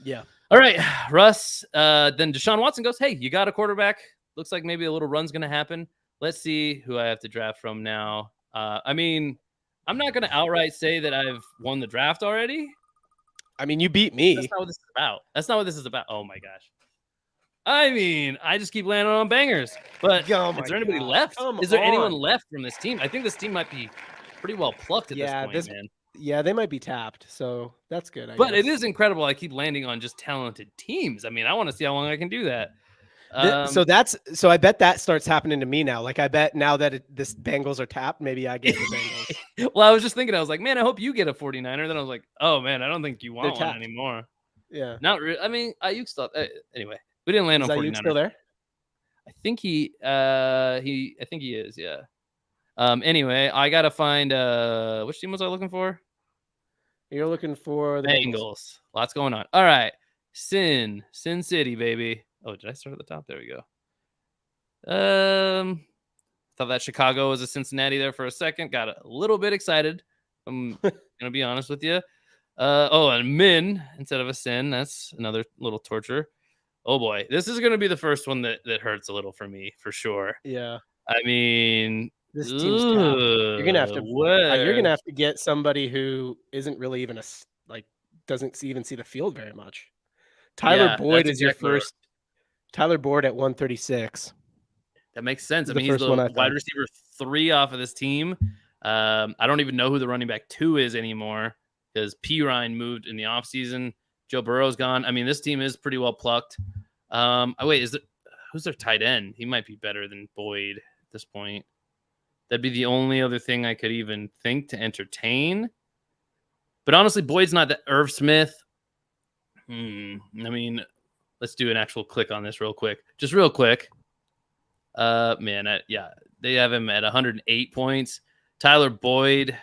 Speaker 1: Yeah.
Speaker 2: All right, Russ. Then Deshaun Watson goes, hey, you got a quarterback. Looks like maybe a little run's going to happen. Let's see who I have to draft from now. I mean, I'm not going to outright say that I've won the draft already.
Speaker 1: I mean, you beat me.
Speaker 2: That's not what this is about. Oh, my gosh. I mean, I just keep landing on bangers. But is there anybody left? Is there anyone left from this team? I think this team might be pretty well plucked at this point, man.
Speaker 1: Yeah, they might be tapped. So that's good. I
Speaker 2: guess.
Speaker 1: It
Speaker 2: is incredible. I keep landing on just talented teams. I mean, I want to see how long I can do that.
Speaker 1: So I bet that starts happening to me now. Like I bet now that this Bengals are tapped, maybe I get the Bengals.
Speaker 2: Well, I was just thinking, I was like, man, I hope you get a 49er. Then I was like, oh man, I don't think you want one anymore.
Speaker 1: Yeah.
Speaker 2: Not really. I mean, Ayuk still. Anyway, we didn't land on 49er.
Speaker 1: Still there?
Speaker 2: I think I think he is. Yeah. Anyway, I gotta find. Which team was I looking for?
Speaker 1: You're looking for the
Speaker 2: Bengals. Lots going on. All right, Sin City, baby. Oh, did I start at the top? There we go. Thought that Chicago was a Cincinnati there for a second. Got a little bit excited. I'm gonna be honest with you. And Min instead of a Sin. That's another little torture. Oh boy, this is gonna be the first one that hurts a little for me for sure.
Speaker 1: Yeah.
Speaker 2: I mean,
Speaker 1: this team's tough. You're gonna have to get somebody who isn't really even doesn't even see the field very much. Tyler Boyd is your first. Tyler Boyd at 136.
Speaker 2: That makes sense. I mean, he's the wide receiver 3 off of this team. I don't even know who the running back 2 is anymore because P. Ryan moved in the offseason. Joe Burrow's gone. I mean, this team is pretty well plucked. Who's their tight end? He might be better than Boyd at this point. That'd be the only other thing I could even think to entertain. But honestly, Boyd's not that. Irv Smith. I mean, let's do an actual click on this real quick. Just real quick. They have him at 108 points. Tyler Boyd,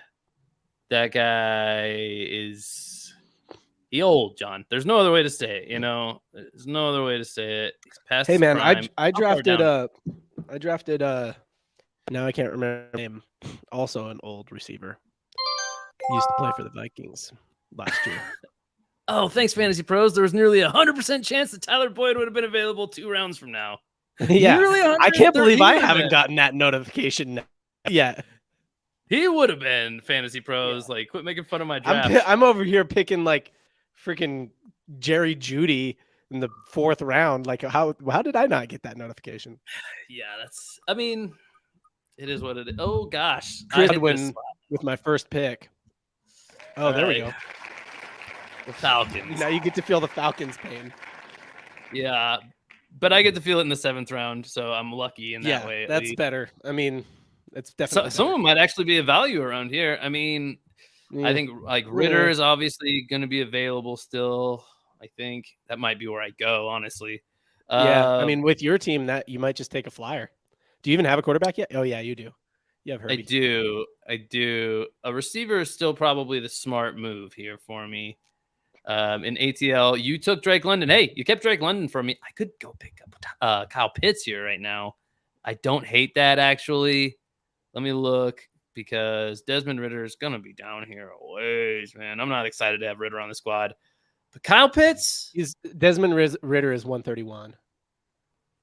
Speaker 2: that guy is old, John. There's no other way to say it, you know. There's no other way to say it. He's past his prime.
Speaker 1: I drafted Now I can't remember his name. Also an old receiver. He used to play for the Vikings last year.
Speaker 2: Oh, thanks, Fantasy Pros. There was nearly 100% chance that Tyler Boyd would have been available 2 rounds from now.
Speaker 1: Yeah,
Speaker 2: Nearly
Speaker 1: I can't
Speaker 2: 130
Speaker 1: believe I
Speaker 2: would have
Speaker 1: haven't
Speaker 2: been.
Speaker 1: gotten that notification yet.
Speaker 2: He would have been, Fantasy Pros. Like, quit making fun of my draft.
Speaker 1: I'm over here picking like freaking Jerry Jeudy in the 4th round. Like, how did I not get that notification?
Speaker 2: Yeah, I mean, it is what it is. Oh, gosh.
Speaker 1: Chris
Speaker 2: I hit this
Speaker 1: Godwin
Speaker 2: spot.
Speaker 1: with my first pick. Oh, there we go.
Speaker 2: The Falcons.
Speaker 1: Now you get to feel the Falcons' pain.
Speaker 2: Yeah, but I get to feel it in the 7th round, so I'm lucky in that way.
Speaker 1: That's better. I mean, it's definitely
Speaker 2: someone might actually be a value around here. I mean, I think like Ritter is obviously going to be available still. I think that might be where I go, honestly.
Speaker 1: Yeah, I mean, with your team, that you might just take a flyer. Do you even have a quarterback yet? Oh yeah, you do. You have Herbie.
Speaker 2: I do. A receiver is still probably the smart move here for me. In ATL, you took Drake London. Hey, you kept Drake London for me. I could go pick up Kyle Pitts here right now. I don't hate that, actually. Let me look, because Desmond Ritter is going to be down here a ways, man. I'm not excited to have Ritter on the squad. But Kyle Pitts?
Speaker 1: Desmond Ritter is 131.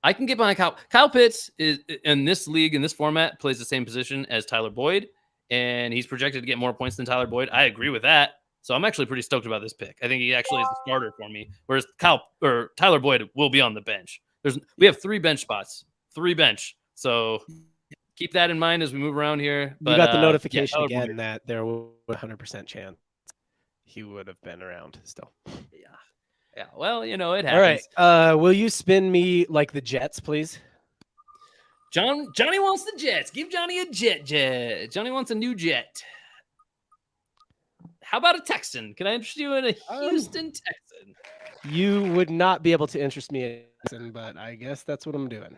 Speaker 2: I can get behind Kyle. Kyle Pitts is in this league, in this format, plays the same position as Tyler Boyd, and he's projected to get more points than Tyler Boyd. I agree with that. So I'm actually pretty stoked about this pick. I think he actually is a starter for me, whereas Tyler Boyd will be on the bench. We have 3 bench spots, 3 bench. So keep that in mind as we move around here. But
Speaker 1: you got the notification again that there was a 100% chance he would have been around still.
Speaker 2: Yeah. Well, it happens.
Speaker 1: All right. Will you spin me like the Jets, please?
Speaker 2: Johnny wants the Jets. Give Johnny a jet. Johnny wants a new jet. How about a Texan? Can I interest you in a Houston Texan?
Speaker 1: You would not be able to interest me in a Texan, but I guess that's what I'm doing.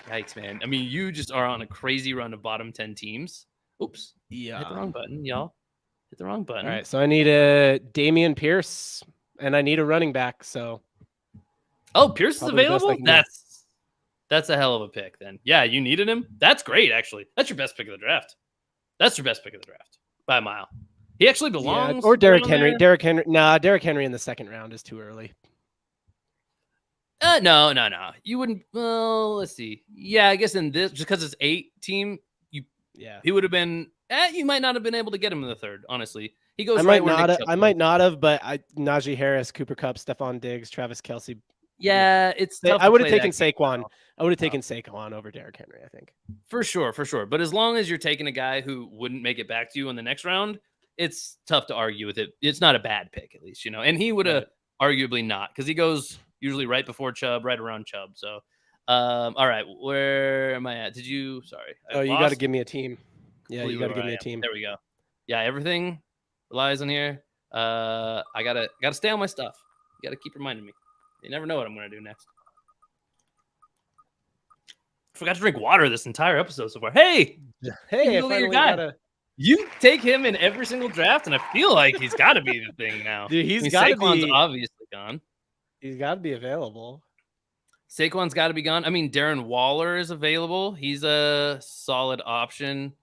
Speaker 2: Yikes, man. I mean, you just are on a crazy run of bottom 10 teams. Oops.
Speaker 1: Yeah.
Speaker 2: Hit the wrong button, y'all. Hit the wrong button.
Speaker 1: All right. So I need a Damian Pierce, and I need a running back. So.
Speaker 2: Oh, Pierce is available? That's a hell of a pick then. Yeah, you needed him? That's great, actually. That's your best pick of the draft. By a mile. He actually belongs.
Speaker 1: Yeah, or Derrick Henry. There. Derrick Henry. Nah, Derrick Henry in the 2nd round is too early.
Speaker 2: No. You wouldn't. Well, let's see. Yeah, I guess in this, just because it's 8 team, he would have been. You might not have been able to get him in the 3rd. Honestly, he goes.
Speaker 1: I might not have, but Najee Harris, Cooper Kupp, Stephon Diggs, Travis Kelce.
Speaker 2: Yeah, it's tough.
Speaker 1: I would have taken Saquon. I would have taken Saquon over Derrick Henry, I think.
Speaker 2: For sure. But as long as you're taking a guy who wouldn't make it back to you in the next round, it's tough to argue with it. It's not a bad pick, at least, And he would have arguably not, because he goes usually right before Chubb, right around Chubb. So, all right, where am I at? Sorry.
Speaker 1: You got to give me a team. Yeah, you got to give me a team.
Speaker 2: There we go. Yeah, everything relies on here. I gotta stay on my stuff. You gotta keep reminding me. You never know what I'm gonna do next. I forgot to drink water this entire episode so far. Hey, your guy. You take him in every single draft, and I feel like he's got to be the thing now.
Speaker 1: Dude, Saquon's
Speaker 2: obviously gone.
Speaker 1: He's got to be available.
Speaker 2: Saquon's got to be gone. I mean, Darren Waller is available. He's a solid option.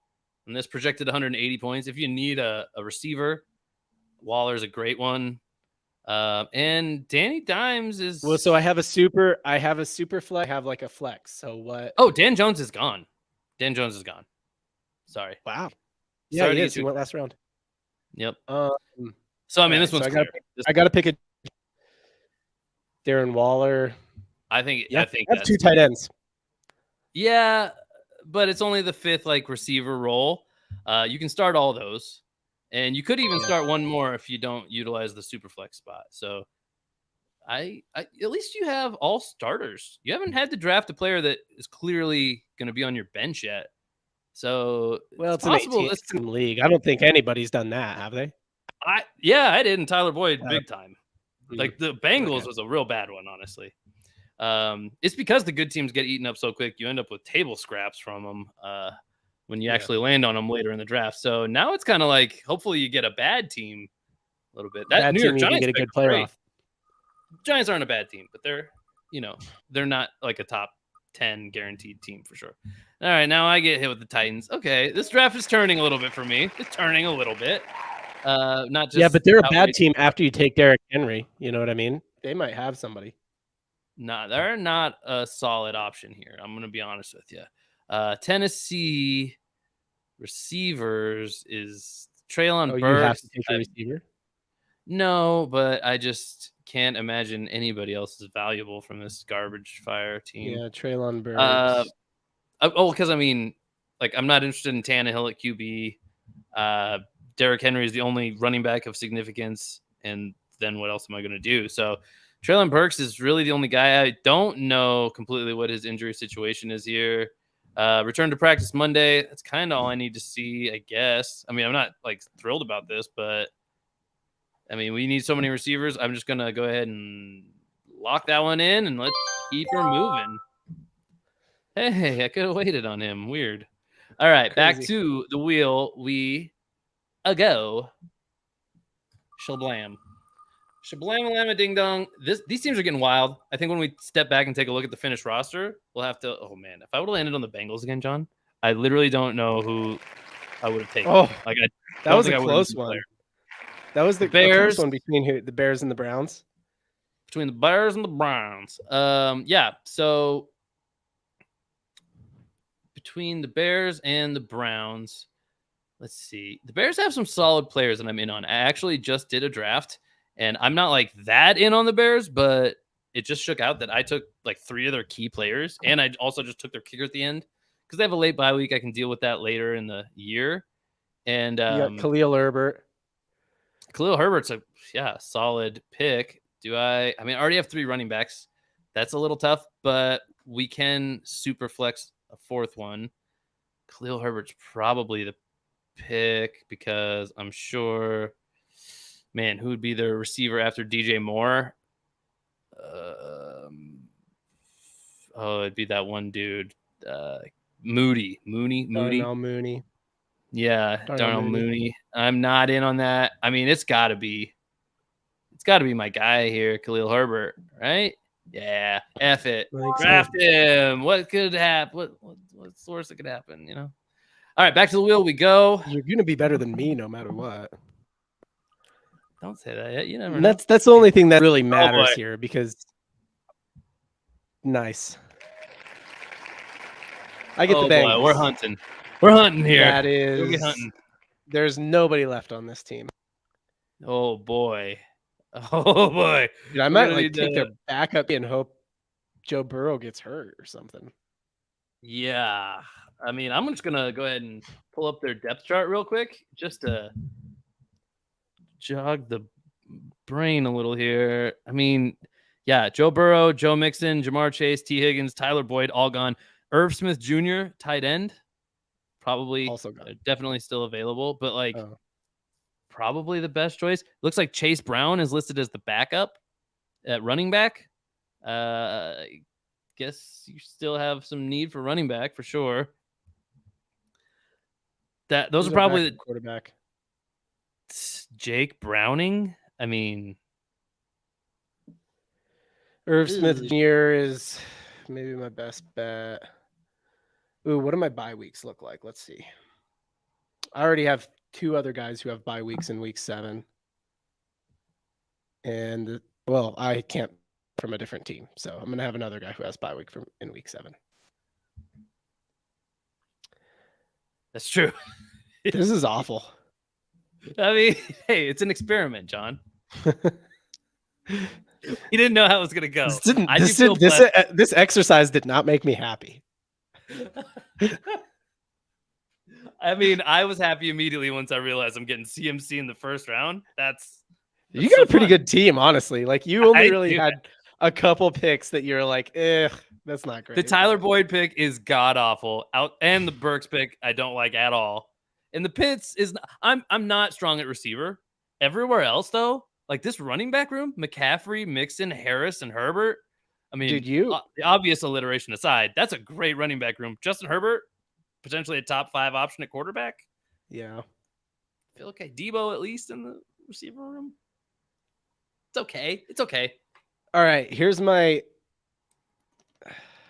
Speaker 2: And this projected 180 points. If you need a receiver, Waller's a great one. And Danny Dimes is
Speaker 1: so I have a super flex. I have like a flex. So what?
Speaker 2: Oh, Dan Jones is gone. Sorry.
Speaker 1: Wow. Yeah, he went last round.
Speaker 2: Yep. So I mean, this one's clear.
Speaker 1: I got to pick a Darren Waller.
Speaker 2: I think
Speaker 1: that's 2 tight ends.
Speaker 2: Yeah, but it's only the 5th receiver role. You can start all those. And you could even start one more if you don't utilize the super flex spot. So I at least you have all starters. You haven't had to draft a player that is clearly going to be on your bench yet. So
Speaker 1: it's possible this league. I don't think anybody's done that, have they?
Speaker 2: I did. And Tyler Boyd big time. Like the Bengals was a real bad one, honestly. It's because the good teams get eaten up so quick. You end up with table scraps from them. When you actually land on them later in the draft. So now it's kind of like, hopefully you get a bad team a little bit. That New York Giants
Speaker 1: get a good player off.
Speaker 2: Giants aren't a bad team, but they're not like a top 10 guaranteed team for sure. All right, now I get hit with the Titans. Okay, this draft is turning a little bit for me. It's turning a little bit. Not just
Speaker 1: but they're a bad
Speaker 2: outrageous.
Speaker 1: team after you take Derrick Henry. You know what I mean? They might have somebody.
Speaker 2: Nah, they're not a solid option here. I'm gonna be honest with you. Tennessee receivers is Treylon
Speaker 1: Oh, you have
Speaker 2: Burks.
Speaker 1: to take a receiver?
Speaker 2: No, but I just can't imagine anybody else is valuable from this garbage fire team.
Speaker 1: Yeah, Treylon
Speaker 2: Uh,
Speaker 1: Burks.
Speaker 2: because I mean, like I'm not interested in Tannehill at QB. Derrick Henry is the only running back of significance, and then what else am I going to do? So Treylon Burks is really the only guy. I don't know completely what his injury situation is here. Return to practice Monday. That's kind of all I need to see, I guess. I mean, I'm not like thrilled about this, but I mean, we need so many receivers. I'm just going to go ahead and lock that one in and let's keep her moving. Hey, I could have waited on him. Weird. All right, back
Speaker 1: Crazy.
Speaker 2: to the wheel. We go. Shablam. Shablam ding dong. These teams are getting wild. I think when we step back and take a look at the finished roster, we'll have to. Oh man, if I would have landed on the Bengals again, John, I literally don't know who I would have taken.
Speaker 1: Oh,
Speaker 2: like
Speaker 1: that was a close one.
Speaker 2: Player.
Speaker 1: That was the
Speaker 2: Bears
Speaker 1: close one between the Bears and the Browns.
Speaker 2: Between the Bears and the Browns. Yeah. So between the Bears and the Browns, let's see. The Bears have some solid players that I'm in on. I actually just did a draft, and I'm not like that in on the Bears, but it just shook out that I took like 3 of their key players, and I also just took their kicker at the end because they have a late bye week. I can deal with that later in the year. And
Speaker 1: You got Khalil Herbert.
Speaker 2: Khalil Herbert's a solid pick. I mean, I already have 3 running backs. That's a little tough, but we can super flex a 4th one. Khalil Herbert's probably the pick because I'm sure, man, who would be their receiver after DJ Moore? It'd be that one dude, Moody.
Speaker 1: Darnell Mooney.
Speaker 2: Yeah, Darnell Mooney. I'm not in on that. I mean, it's got to be my guy here, Khalil Herbert, right? Yeah, F it. Draft him. What could happen? What's the worst that could happen? You know. All right, back to the wheel we go.
Speaker 1: You're gonna be better than me no matter what.
Speaker 2: Don't say that yet. You never know.
Speaker 1: That's the only thing that really matters here because nice. I get the Bengals.
Speaker 2: Boy, we're hunting. We're hunting here.
Speaker 1: That is.
Speaker 2: We'll be hunting.
Speaker 1: There's nobody left on this team.
Speaker 2: Oh boy. Oh boy.
Speaker 1: Dude, I might like take their backup and hope Joe Burrow gets hurt or something.
Speaker 2: Yeah. I mean, I'm just gonna go ahead and pull up their depth chart real quick just to jog the brain a little here. I mean, yeah, Joe Burrow, Joe Mixon, Jamar Chase, T. Higgins, Tyler Boyd, all gone. Irv Smith Jr., tight end, probably
Speaker 1: also gone.
Speaker 2: Definitely still available, but like probably the best choice. Looks like Chase Brown is listed as the backup at running back. I guess you still have some need for running back for sure. Those are probably the
Speaker 1: quarterback.
Speaker 2: Jake Browning. I mean,
Speaker 1: Irv Smith Jr. is maybe my best bet. Ooh, what do my bye weeks look like? Let's see. I already have 2 other guys who have bye weeks in week 7. And well, I can't from a different team. So I'm going to have another guy who has bye week in week 7.
Speaker 2: That's true.
Speaker 1: This is awful.
Speaker 2: I mean, hey, it's an experiment, John. You didn't know how it was going to go.
Speaker 1: This exercise did not make me happy.
Speaker 2: I mean, I was happy immediately once I realized I'm getting CMC in the first round. That's
Speaker 1: you got a pretty good team, honestly. Like you only really had a couple picks that you're like, that's not great.
Speaker 2: The Tyler Boyd pick is god awful. And the Burks pick I don't like at all. And the Pitts is I'm not strong at receiver. Everywhere else though, like this running back room, McCaffrey, Mixon, Harris, and Herbert. I mean, the obvious alliteration aside, that's a great running back room. Justin Herbert, potentially a top 5 option at quarterback.
Speaker 1: Yeah.
Speaker 2: I feel okay. Debo at least in the receiver room. It's okay. It's okay.
Speaker 1: All right. Here's my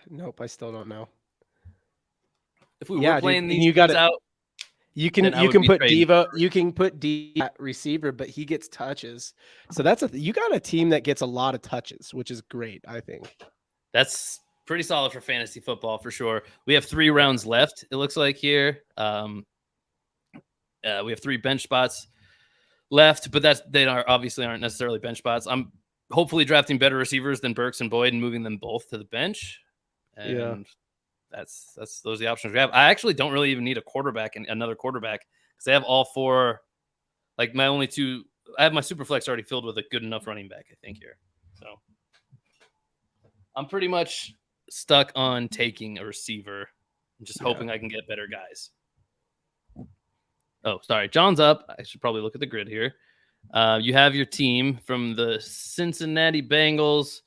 Speaker 1: Nope, I still don't know.
Speaker 2: If we were
Speaker 1: Yeah, dude,
Speaker 2: playing
Speaker 1: and
Speaker 2: these
Speaker 1: you got
Speaker 2: teams
Speaker 1: it.
Speaker 2: out,
Speaker 1: You
Speaker 2: then I
Speaker 1: you
Speaker 2: would
Speaker 1: can
Speaker 2: be
Speaker 1: put
Speaker 2: trading.
Speaker 1: D at receiver, but he gets touches. So you got a team that gets a lot of touches, which is great, I think.
Speaker 2: That's pretty solid for fantasy football for sure. We have 3 rounds left. It looks like here. We have 3 bench spots left, but they obviously aren't necessarily bench spots. I'm hopefully drafting better receivers than Burks and Boyd and moving them both to the bench.
Speaker 1: Yeah.
Speaker 2: And that's those are the options we have. I actually don't really even need a quarterback and another quarterback because I have all 4. Like my only 2, I have my super flex already filled with a good enough running back, I think here. So I'm pretty much stuck on taking a receiver and just hoping I can get better guys. Oh, sorry. John's up. I should probably look at the grid here. You have your team from the Cincinnati Bengals.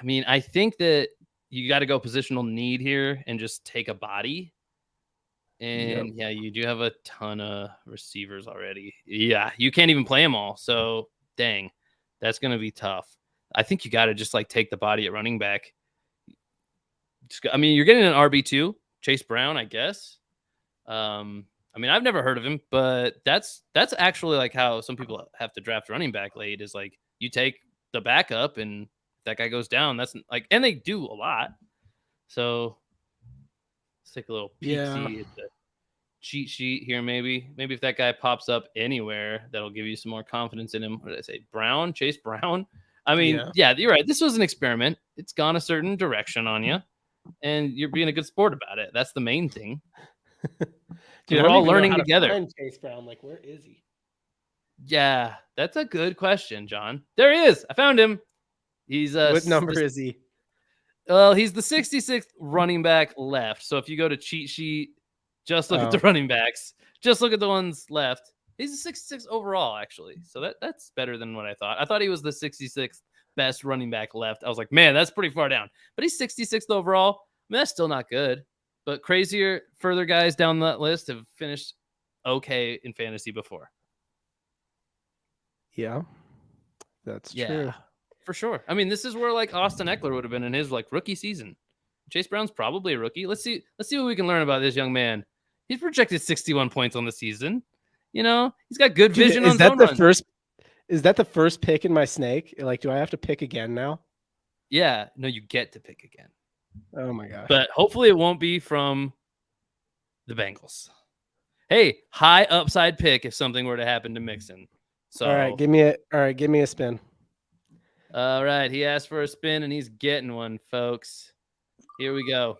Speaker 2: I mean, I think that you got to go positional need here and just take a body. And yeah, you do have a ton of receivers already. Yeah, you can't even play them all. So dang, that's going to be tough. I think you got to just like take the body at running back. I mean, you're getting an RB2, Chase Brown, I guess. I mean, I've never heard of him, but that's actually like how some people have to draft running back late is like you take the backup and if that guy goes down. That's like, and they do a lot. So let's take a little peek see at the cheat sheet here. Maybe if that guy pops up anywhere, that'll give you some more confidence in him. What did I say? Chase Brown. I mean, yeah, you're right. This was an experiment. It's gone a certain direction on you, and you're being a good sport about it. That's the main thing.
Speaker 1: Dude,
Speaker 2: we're all learning together.
Speaker 1: Chase Brown, like, where is he?
Speaker 2: Yeah, that's a good question, John. There he is. I found him. He's
Speaker 1: what number is he?
Speaker 2: Well, he's the 66th running back left. So if you go to cheat sheet, just look at the running backs. Just look at the ones left. He's a 66 overall, actually. So that's better than what I thought. I thought he was the 66th best running back left. I was like, man, that's pretty far down. But he's 66th overall. I mean, that's still not good. But further guys down that list have finished okay in fantasy before.
Speaker 1: Yeah, that's true.
Speaker 2: For sure. I mean, this is where like Austin Eckler would have been in his like rookie season. Chase Brown's probably a rookie. Let's see what we can learn about this young man. He's projected 61 points on the season. You know, he's got good vision on zone runs.
Speaker 1: Is that the first pick in my snake? Like, do I have to pick again now?
Speaker 2: Yeah, no, you get to pick again.
Speaker 1: Oh my gosh.
Speaker 2: But hopefully it won't be from the Bengals. Hey, high upside pick if something were to happen to Mixon. So
Speaker 1: all right, give me a spin.
Speaker 2: All right, he asked for a spin and he's getting one, folks. Here we go.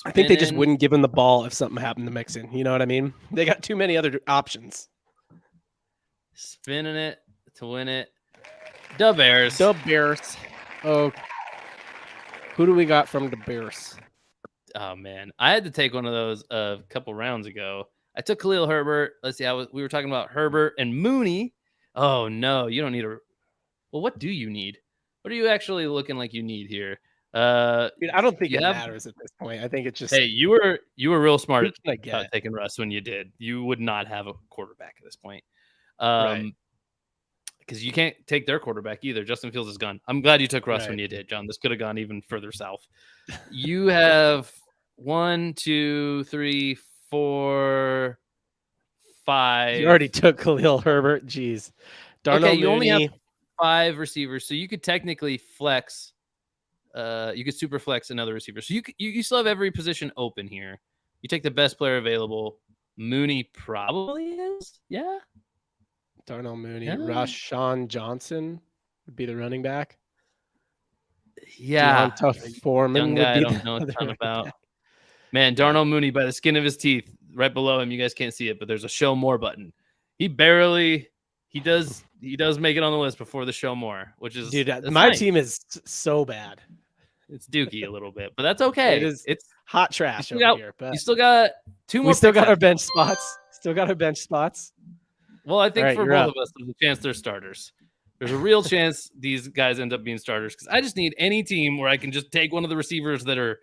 Speaker 1: I think they just wouldn't give him the ball if something happened to Mixon. You know what I mean? They got too many other options.
Speaker 2: Spinning it to win it. The Bears.
Speaker 1: Oh, who do we got from the Bears?
Speaker 2: Oh man, I had to take one of those a couple rounds ago. I took Khalil Herbert. Let's see, we were talking about Herbert and Mooney. Oh no, you don't need a. Well, what do you need? What are you actually looking like you need here?
Speaker 1: Dude, I don't think it matters at this point. I think it's just.
Speaker 2: Hey, you were real smart about taking Russ when you did. You would not have a quarterback at this point.
Speaker 1: Right.
Speaker 2: Because you can't take their quarterback either. Justin Fields is gone. I'm glad you took Russ when you did, John. This could have gone even further south. You have 1, 2, 3, 4, 5.
Speaker 1: You already took Khalil Herbert. Jeez.
Speaker 2: Okay, you only have 5 receivers, so you could technically flex. You could super flex another receiver. So you still have every position open here. You take the best player available. Mooney probably is. Yeah.
Speaker 1: Darnell Mooney. Yeah. Rashawn Johnson would be the running back.
Speaker 2: Yeah.
Speaker 1: Foreman
Speaker 2: young guy I don't know a ton about. Back. Man, Darnell Mooney by the skin of his teeth. Right below him, you guys can't see it, but there's a show more button. He does make it on the list before the show more, which is
Speaker 1: my team is so bad.
Speaker 2: It's dookie a little bit, but that's okay.
Speaker 1: It's hot trash over here. But
Speaker 2: you still got 2 more.
Speaker 1: We still got our bench spots.
Speaker 2: Well, I think for both of us, there's a chance they're starters. There's a real chance these guys end up being starters because I just need any team where I can just take one of the receivers that are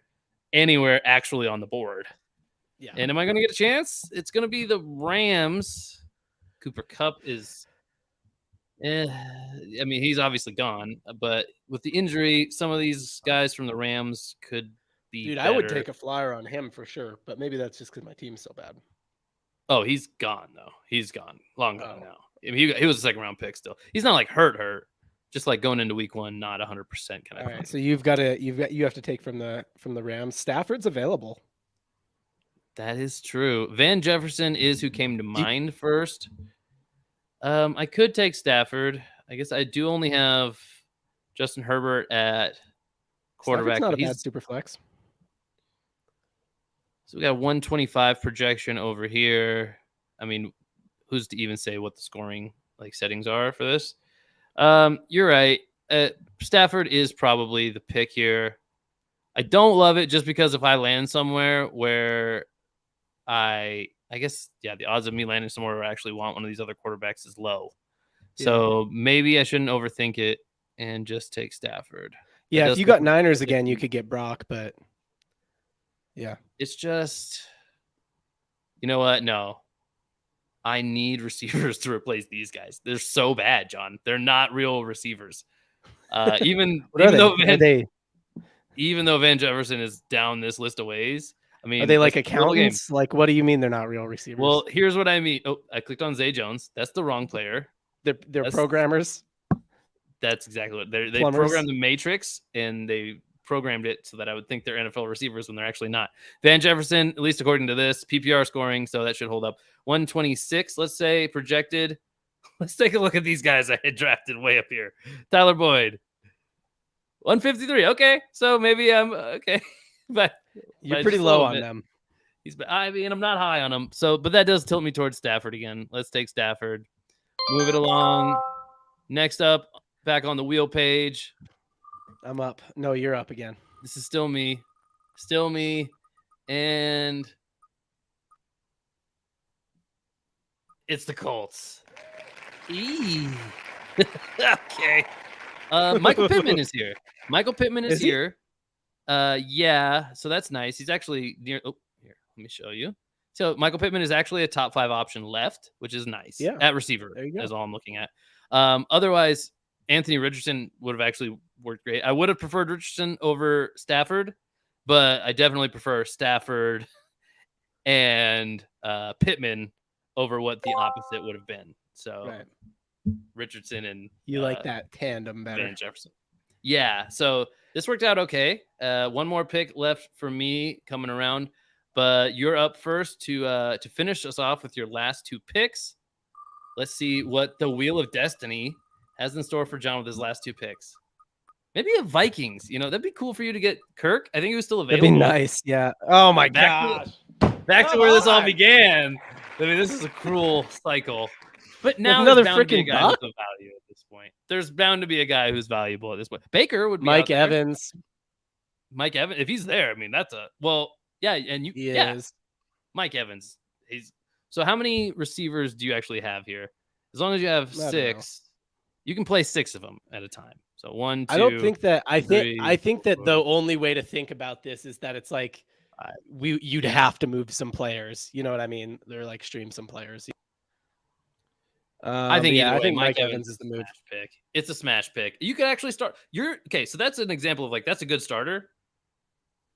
Speaker 2: anywhere actually on the board. Yeah. And am I going to get a chance? It's going to be the Rams. Cooper Kupp is I mean, he's obviously gone, but with the injury, some of these guys from the Rams could be
Speaker 1: Dude, I would
Speaker 2: better.
Speaker 1: take a flyer on him for sure, but maybe that's just because my team's so bad.
Speaker 2: Oh, he's gone though. He's gone, long gone
Speaker 1: Oh.
Speaker 2: now. I mean, he was a second round pick still. He's not like hurt, just like going into week 1, not 100% kind of
Speaker 1: All
Speaker 2: thing.
Speaker 1: right, so you have to take from the Rams. Stafford's available.
Speaker 2: That is true. Van Jefferson is who came to mind first. I could take Stafford. I guess I do only have Justin Herbert at quarterback.
Speaker 1: Stafford's not
Speaker 2: But
Speaker 1: a bad
Speaker 2: he's
Speaker 1: super flex.
Speaker 2: so we got 125 projection over here. I mean, who's to even say what the scoring like settings are for this? You're right. Stafford is probably the pick here. I don't love it just because if I land somewhere where I guess, yeah, the odds of me landing somewhere where I actually want one of these other quarterbacks is low. So maybe I shouldn't overthink it and just take Stafford.
Speaker 1: Yeah, if you got Niners again, you could get Brock, but yeah.
Speaker 2: It's just, you know what? No. I need receivers to replace these guys. They're so bad, John. They're not real receivers. Even though Van Jefferson is down this list of ways, I mean,
Speaker 1: are they like accountants? Like, what do you mean they're not real receivers?
Speaker 2: Well, here's what I mean. Oh, I clicked on Zay Jones. That's the wrong player.
Speaker 1: They're programmers.
Speaker 2: That's exactly what they programmed the matrix and they programmed it so that I would think they're NFL receivers when they're actually not. Van Jefferson, at least according to this, PPR scoring, so that should hold up. 126, let's say, projected. Let's take a look at these guys I had drafted way up here. Tyler Boyd, 153. Okay, so maybe I'm okay, but
Speaker 1: you're pretty low on them.
Speaker 2: I mean, I'm not high on him. So, but that does tilt me towards Stafford again. Let's take Stafford. Move it along. Next up, back on the wheel page.
Speaker 1: I'm up. No, you're up again.
Speaker 2: This is still me. And it's the Colts. Okay. Michael Pittman is here. Here. Yeah, so that's nice. He's actually near. Oh, here, let me show you. So Michael Pittman is actually a top 5 option left, which is nice.
Speaker 1: Yeah.
Speaker 2: At receiver,
Speaker 1: there you go.
Speaker 2: That's all I'm looking at. Otherwise, Anthony Richardson would have actually worked great. I would have preferred Richardson over Stafford, but I definitely prefer Stafford and Pittman over what the opposite would have been. So
Speaker 1: right.
Speaker 2: Richardson and
Speaker 1: you like that tandem better.
Speaker 2: Van Jefferson. Yeah, so this worked out okay. One more pick left for me coming around, but you're up first to finish us off with your last 2 picks. Let's see what the Wheel of Destiny has in store for John with his last 2 picks. Maybe a Vikings. You know, that'd be cool for you to get Kirk. I think he was still available.
Speaker 1: That'd be nice. Yeah. Oh my gosh.
Speaker 2: Back to where this all began. I mean, this is a cruel cycle. But now
Speaker 1: another
Speaker 2: there's bound to be a
Speaker 1: freaking
Speaker 2: guy with a value at this point. There's bound to be a guy who's valuable at this point. Baker would be
Speaker 1: Mike Evans.
Speaker 2: Mike Evans, if he's there, I mean, that's yeah, and is. Mike Evans. So how many receivers do you actually have here? As long as you have 6, you can play 6 of them at a time. So 1, 2.
Speaker 1: I don't think that. I think that the only way to think about this is that it's like you'd have to move some players. You know what I mean? They're like stream some players.
Speaker 2: I think
Speaker 1: I think Mike Evans is the move.
Speaker 2: Pick. It's a smash pick. You could actually start. So that's an example of that's a good starter.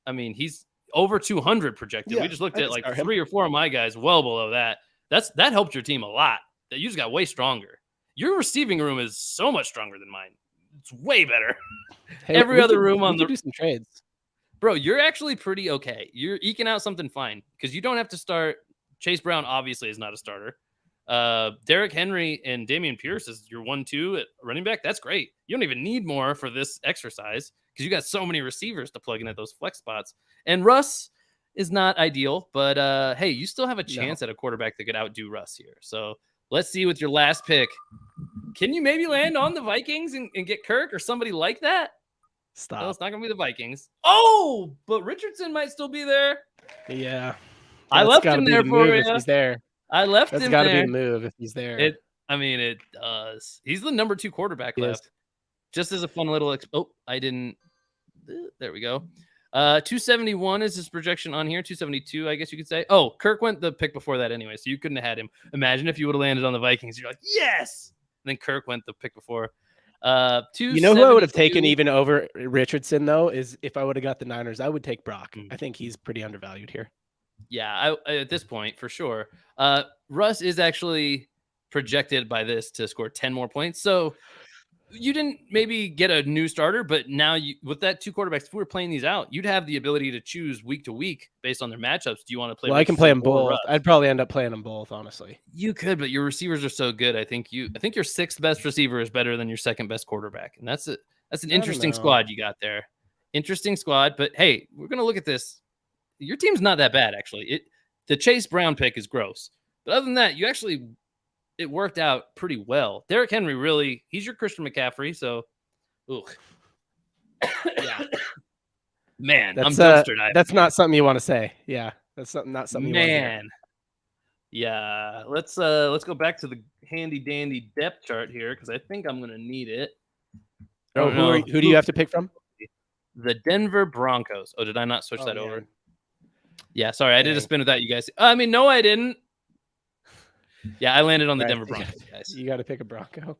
Speaker 2: I mean, he's over 200 projected. We just looked at like 3 or 4 of my guys well below that. That helped your team a lot. That you just got way stronger. Your receiving room is so much stronger than mine. It's way better.
Speaker 1: Hey,
Speaker 2: Every other room on the
Speaker 1: do some trades.
Speaker 2: Bro, you're actually pretty okay. You're eking out something fine because you don't have to start. Chase Brown obviously is not a starter. Derrick Henry and Dameon Pierce is your 1-2 at running back. That's great. You don't even need more for this exercise because you got so many receivers to plug in at those flex spots. And Russ is not ideal, but hey, you still have a chance at a quarterback that could outdo Russ here. So let's see with your last pick. Can you maybe land on the Vikings and get Kirk or somebody like that?
Speaker 1: Stop.
Speaker 2: No, it's not going to be the Vikings. Oh, but Richardson might still be there.
Speaker 1: Yeah.
Speaker 2: I left him there for you.
Speaker 1: If he's there.
Speaker 2: I left him there. That's got to
Speaker 1: be a move if he's there.
Speaker 2: It does. He's the number 2 quarterback left. Just as a fun little there we go. 271 is his projection on here. 272, I guess you could say. Oh, Kirk went the pick before that anyway, so you couldn't have had him. Imagine if you would have landed on the Vikings. You're like, yes! then Kirk went the pick before.
Speaker 1: You know who I would have
Speaker 2: 272.
Speaker 1: taken even over Richardson though is if I would have got the Niners, I would take Brock.
Speaker 2: Mm.
Speaker 1: I think he's pretty undervalued here.
Speaker 2: Yeah, I at this point for sure. Russ is actually projected by this to score 10 more points. So you didn't maybe get a new starter, but now you with that 2 quarterbacks, if we were playing these out, you'd have the ability to choose week to week based on their matchups. Do you want to play?
Speaker 1: Well, I can play them
Speaker 2: Richardson or
Speaker 1: both.
Speaker 2: Russ?
Speaker 1: I'd probably end up playing them both, honestly.
Speaker 2: You could, but your receivers are so good. I think your 6th best receiver is better than your 2nd best quarterback, and that's an interesting squad you got there. Interesting squad, but hey, we're gonna look at this. Your team's not that bad actually. The Chase Brown pick is gross, but other than that, it worked out pretty well. Derrick Henry he's your Christian McCaffrey, so yeah. Man, I'm dumpster diving.
Speaker 1: That's not something you want to say. Yeah, that's not something you want to hear.
Speaker 2: Yeah, let's go back to the handy dandy depth chart here because I think I'm gonna need it.
Speaker 1: Who do you have to pick from?
Speaker 2: The Denver Broncos. Oh, did I not switch that over?
Speaker 1: Man.
Speaker 2: Yeah, sorry, I did a spin with that, you guys. I mean, no, I didn't. Yeah, I landed on the Denver Broncos, guys.
Speaker 1: You got to pick a Bronco.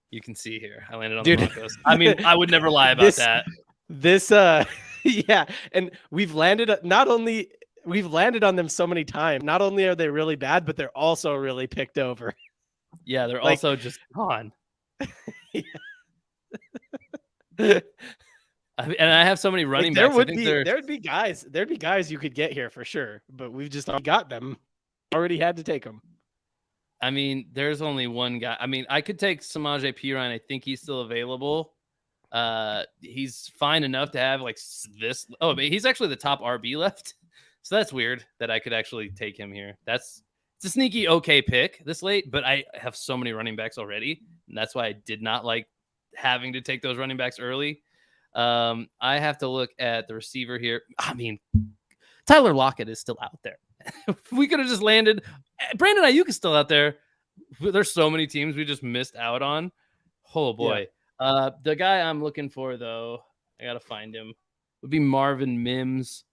Speaker 2: You can see here, I landed on the Broncos. I mean, I would never lie about that.
Speaker 1: Yeah, and we've landed on them so many times. Not only are they really bad, but they're also really picked over.
Speaker 2: Yeah, they're also just gone. And I have so many running backs.
Speaker 1: There'd be guys you could get here for sure, but we've just already got them. Already had to take them.
Speaker 2: I mean, there's only one guy. I mean, I could take Samaje Perine. I think he's still available. He's fine enough to have like this. Oh, but he's actually the top RB left. So that's weird that I could actually take him here. It's a sneaky okay pick this late, but I have so many running backs already. And that's why I did not like having to take those running backs early. I have to look at the receiver here. I mean, Tyler Lockett is still out there. We could have just landed. Brandon Ayuk is still out there. There's so many teams we just missed out on. Oh boy. Yeah. The guy I'm looking for though, I gotta find him, would be Marvin Mims.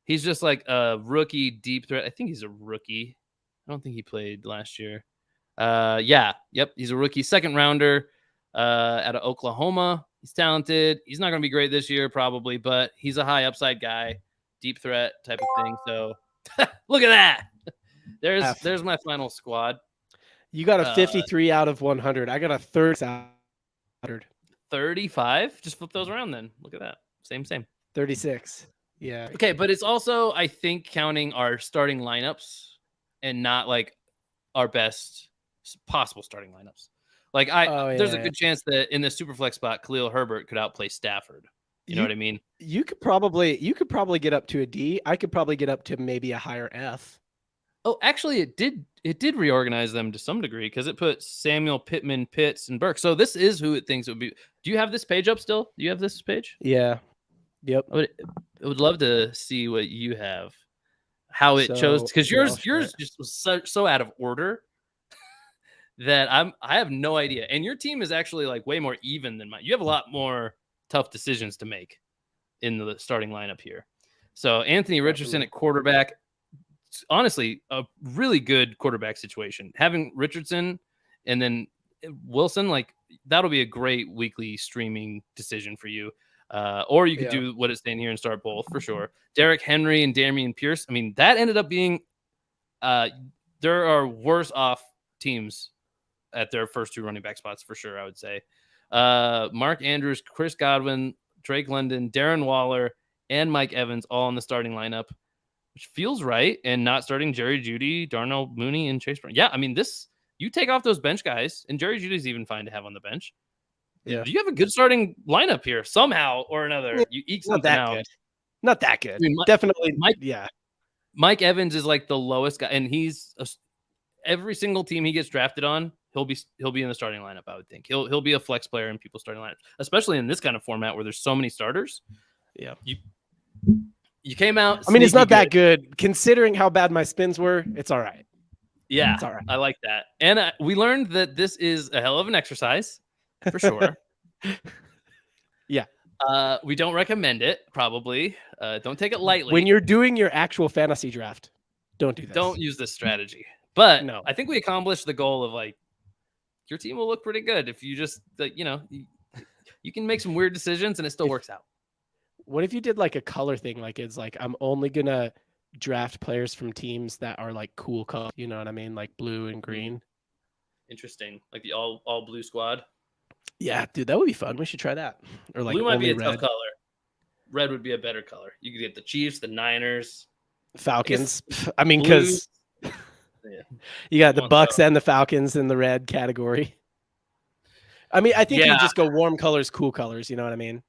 Speaker 2: He's just like a rookie deep threat. I think he's a rookie. I don't think he played last year. He's a rookie 2nd rounder out of Oklahoma. He's talented. He's not going to be great this year probably, but he's a high upside guy, deep threat type of thing. So look at that. There's my final squad.
Speaker 1: You got a 53 out of 100. I got a 30 out of 100.
Speaker 2: 35? Just flip those around then. Look at that. Same.
Speaker 1: 36. Yeah.
Speaker 2: Okay, but it's also, I think, counting our starting lineups and not like our best possible starting lineups. Like there's a good chance that in the Superflex spot, Khalil Herbert could outplay Stafford. You know what I mean? You could
Speaker 1: probably get up to a D. I could probably get up to maybe a higher F.
Speaker 2: Oh, actually, it did reorganize them to some degree because it put Samuel, Pittman, Pitts, and Burke. So this is who it thinks it would be. Do you have this page up still? Do you have this page?
Speaker 1: Yeah. Yep.
Speaker 2: I would love to see what you have. How it chose, because yours just was so out of order that I have no idea. And your team is actually like way more even than mine. You have a lot more tough decisions to make in the starting lineup here. So Anthony Richardson at quarterback, honestly, a really good quarterback situation. Having Richardson and then Wilson, like that'll be a great weekly streaming decision for you. Or you could do what it's saying here and start both for sure. Derrick Henry and Dameon Pierce. I mean, that ended up being there are worse off teams at their first 2 running back spots for sure, I would say. Mark Andrews, Chris Godwin, Drake London, Darren Waller, and Mike Evans all in the starting lineup, which feels right, and not starting Jerry Jeudy, Darnell Mooney, and Chase Brown. Yeah, I mean, you take off those bench guys, and Jerry Jeudy's even fine to have on the bench. Yeah, you have a good starting lineup here somehow or another. You eke something out.
Speaker 1: Good. Not that good. I mean, definitely.
Speaker 2: Mike Evans is like the lowest guy, and he's every single team he gets drafted on, he'll be in the starting lineup. I would think he'll be a flex player in people's starting lineups, especially in this kind of format where there's so many starters.
Speaker 1: Yeah,
Speaker 2: you came out.
Speaker 1: I mean, it's not that good considering how bad my spins were. It's all right.
Speaker 2: Yeah, it's all right. I like that, and we learned that this is a hell of an exercise. For sure.
Speaker 1: Yeah.
Speaker 2: We don't recommend it, probably. Don't take it lightly.
Speaker 1: When you're doing your actual fantasy draft, don't do this.
Speaker 2: Don't use this strategy. But
Speaker 1: no.
Speaker 2: I think we accomplished the goal of like your team will look pretty good if you just, you can make some weird decisions and it still works out.
Speaker 1: What if you did like a color thing? Like it's like, I'm only gonna draft players from teams that are like cool color. You know what I mean? Like blue and green.
Speaker 2: Interesting. Like the all blue squad.
Speaker 1: Yeah, dude, that would be fun. We should try that. Or like
Speaker 2: Blue might be
Speaker 1: only
Speaker 2: a tough
Speaker 1: red.
Speaker 2: color. Red would be a better color. You could get the Chiefs, the Niners,
Speaker 1: Falcons. I mean,
Speaker 2: Blues.
Speaker 1: because
Speaker 2: Yeah.
Speaker 1: you got the Bucks and the Falcons in the red category. I mean, I think you just go warm colors, cool colors. You know what I mean?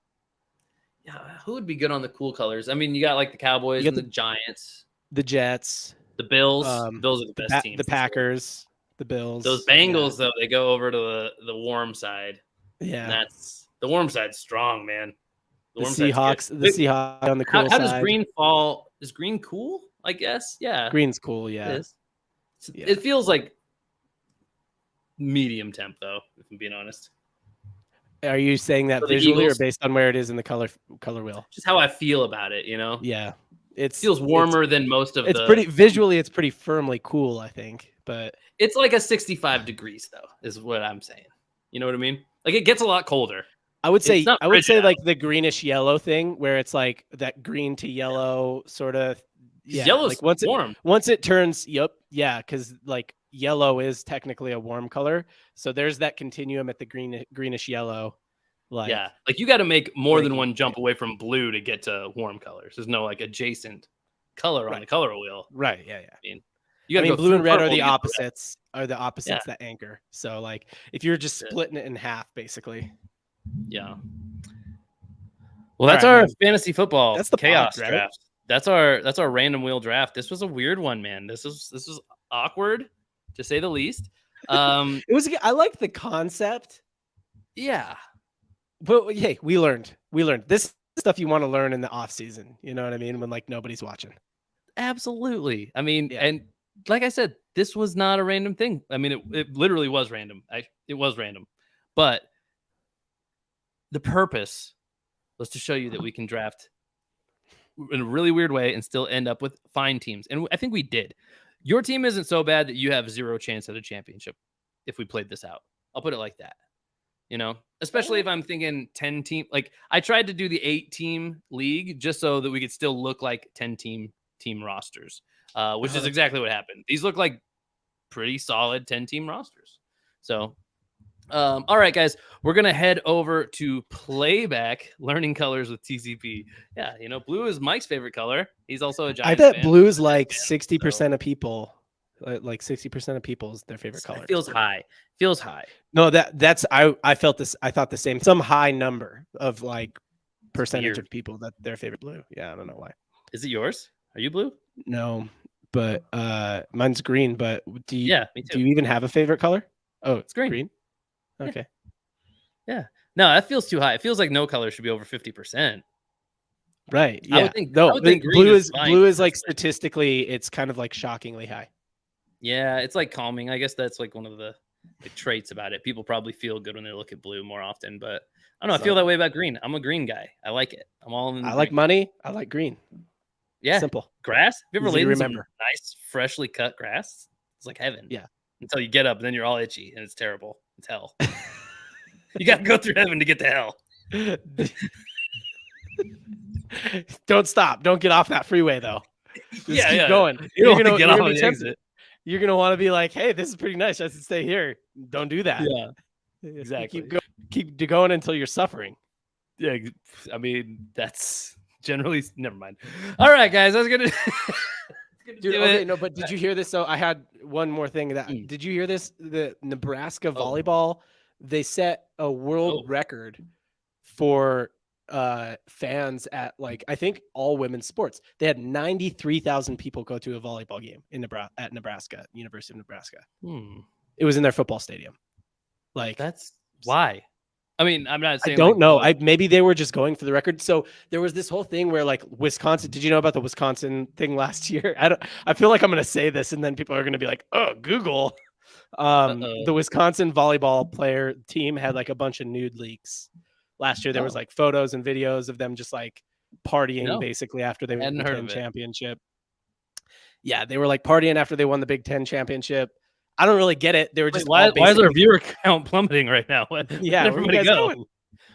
Speaker 2: Yeah, who would be good on the cool colors? I mean, you got like the Cowboys and the Giants,
Speaker 1: the Jets,
Speaker 2: the Bills. Bills are the best teams.
Speaker 1: The Packers, the Bills.
Speaker 2: Those Bengals, though, they go over to the warm side.
Speaker 1: Yeah,
Speaker 2: and that's the warm side's strong, man.
Speaker 1: The Seahawks, on the cool side.
Speaker 2: How does green fall? Is green cool? I guess. Yeah,
Speaker 1: green's cool. Yeah,
Speaker 2: it is. It feels like medium temp, though. If I'm being honest.
Speaker 1: Are you saying that visually or based on where it is in the color wheel?
Speaker 2: Just how I feel about it, you know?
Speaker 1: Yeah.
Speaker 2: It feels warmer than most of
Speaker 1: it's pretty visually, it's pretty firmly cool, I think. But
Speaker 2: it's like a 65 degrees though, is what I'm saying. You know what I mean? Like it gets a lot colder.
Speaker 1: I would say like the greenish yellow thing where it's like that green to yellow sort of. Yeah.
Speaker 2: Yellow's
Speaker 1: like
Speaker 2: warm.
Speaker 1: Once it turns, yeah, because like yellow is technically a warm color. So there's that continuum at the greenish yellow. Like,
Speaker 2: yeah, like you got to make more than one jump away from blue to get to warm colors. There's no like adjacent color on the color wheel.
Speaker 1: Right. Yeah.
Speaker 2: I mean, blue and red are the
Speaker 1: opposites. That anchor. So like if you're just splitting it in half, basically.
Speaker 2: Yeah. Well, that's our fantasy football.
Speaker 1: That's the
Speaker 2: chaos draft. That's our random wheel draft. This was a weird one, man. This was awkward to say the least.
Speaker 1: It was. I liked the concept.
Speaker 2: Yeah.
Speaker 1: But hey, we learned this stuff you want to learn in the off season. You know what I mean? When like nobody's watching.
Speaker 2: Absolutely. I mean, and like I said, this was not a random thing. I mean, it literally was random. It was random, but the purpose was to show you that we can draft in a really weird way and still end up with fine teams. And I think we did. Your team isn't so bad that you have zero chance at a championship if we played this out. I'll put it like that. You know, especially if I'm thinking 10 team, like I tried to do the 8-team league just so that we could still look like 10-team rosters, which is exactly what happened. These look like pretty solid 10-team rosters. So, all right, guys, we're going to head over to Playback, learning colors with TCP. Yeah, you know, blue is Mike's favorite color. He's also a Giants
Speaker 1: I bet
Speaker 2: fan.
Speaker 1: blue is like 60% of people. Like 60% of people's their favorite color.
Speaker 2: It feels high. Feels high.
Speaker 1: No, that's I felt this. I thought the same. Some high number of like percentage of people that their favorite blue. Yeah, I don't know why.
Speaker 2: Is it yours? Are you blue?
Speaker 1: No, but mine's green. But do you?
Speaker 2: Yeah, me too.
Speaker 1: Do you even have a favorite color? Oh,
Speaker 2: it's green.
Speaker 1: Green. Okay.
Speaker 2: Yeah. No, that feels too high. It feels like no color should be over 50%.
Speaker 1: Right. Yeah.
Speaker 2: I would think
Speaker 1: blue is like statistically, it's kind of like shockingly high.
Speaker 2: Yeah, it's like calming. I guess that's like one of the traits about it. People probably feel good when they look at blue more often, but I don't know. I feel that way about green. I'm a green guy. I like it. I'm all in.
Speaker 1: I like money. I like green.
Speaker 2: Yeah.
Speaker 1: Simple.
Speaker 2: Grass. Have you ever laid in some
Speaker 1: remember
Speaker 2: nice, freshly cut grass? It's like heaven.
Speaker 1: Yeah.
Speaker 2: Until you get up and then you're all itchy and it's terrible. It's hell. You got to go through heaven to get to hell.
Speaker 1: Don't stop. Don't get off that freeway though. Just keep going.
Speaker 2: You're gonna get off on the exit.
Speaker 1: You're gonna want to be like, hey, this is pretty nice. I should stay here. Don't do that.
Speaker 2: Yeah, exactly.
Speaker 1: Keep going until you're suffering.
Speaker 2: Yeah, I mean that's generally never mind. All right, guys, I was gonna.
Speaker 1: Dude, okay, no, but did you hear this? So I had one more thing. Did you hear this? The Nebraska volleyball, they set a world record for fans at like I think all women's sports. They had 93,000 people go to a volleyball game in Nebraska, University of Nebraska. It was in their football stadium. Like
Speaker 2: that's why. I mean, I'm not saying
Speaker 1: I don't know. Maybe they were just going for the record. So there was this whole thing where like Wisconsin. Did you know about the Wisconsin thing last year? I feel like I'm going to say this and then people are going to be like, "Oh, Google." The Wisconsin volleyball player team had like a bunch of nude leaks. Last year there was like photos and videos of them just like partying basically after they won the Big Ten championship. Yeah, they were like partying after they won the Big Ten championship. I don't really get it. They were
Speaker 2: Wait,
Speaker 1: just
Speaker 2: why
Speaker 1: all
Speaker 2: is our
Speaker 1: basically
Speaker 2: viewer count plummeting right now? Where'd
Speaker 1: yeah, where are you
Speaker 2: everybody
Speaker 1: guys
Speaker 2: go?
Speaker 1: going?